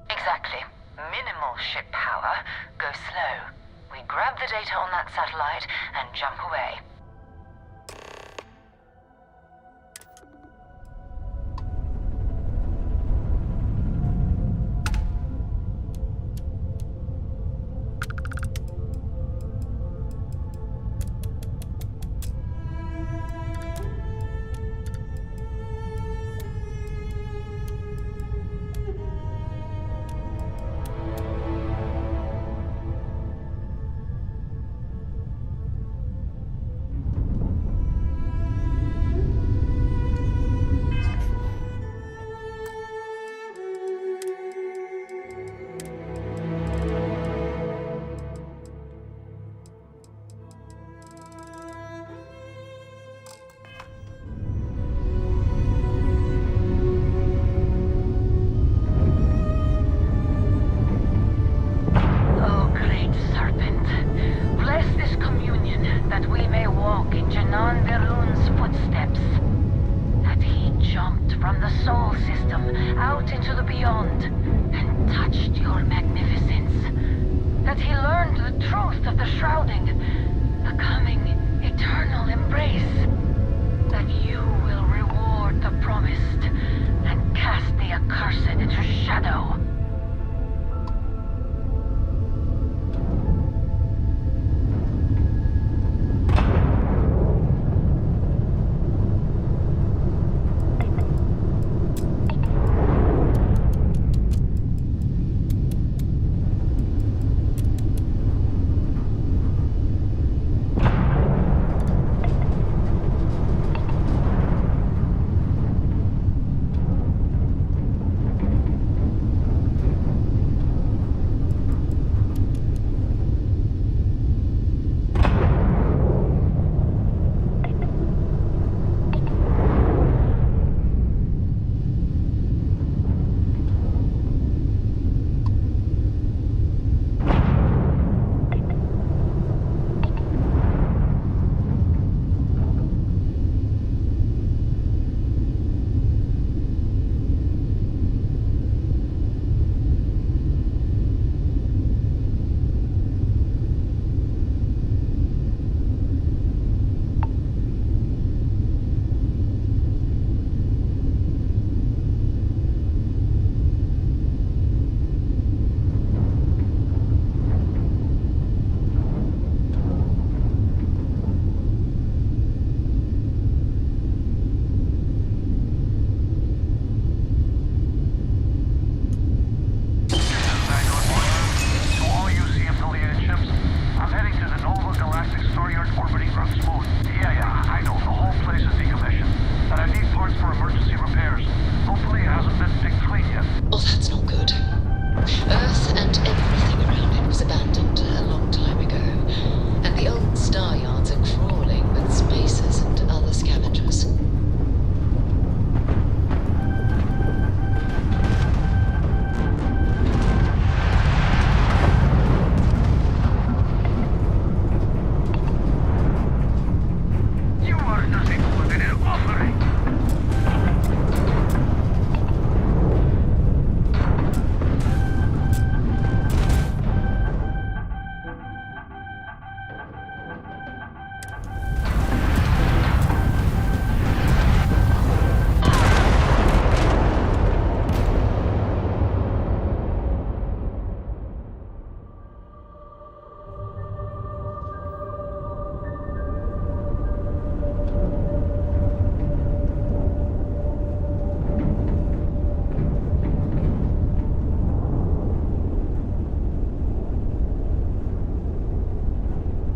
Exactly. Minimal ship power, go slow. We grab the data on that satellite and jump away.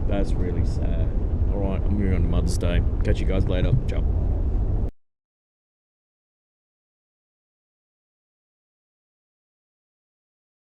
That's really sad. Alright, I'm moving on to Mother's Day. Catch you guys later. Ciao.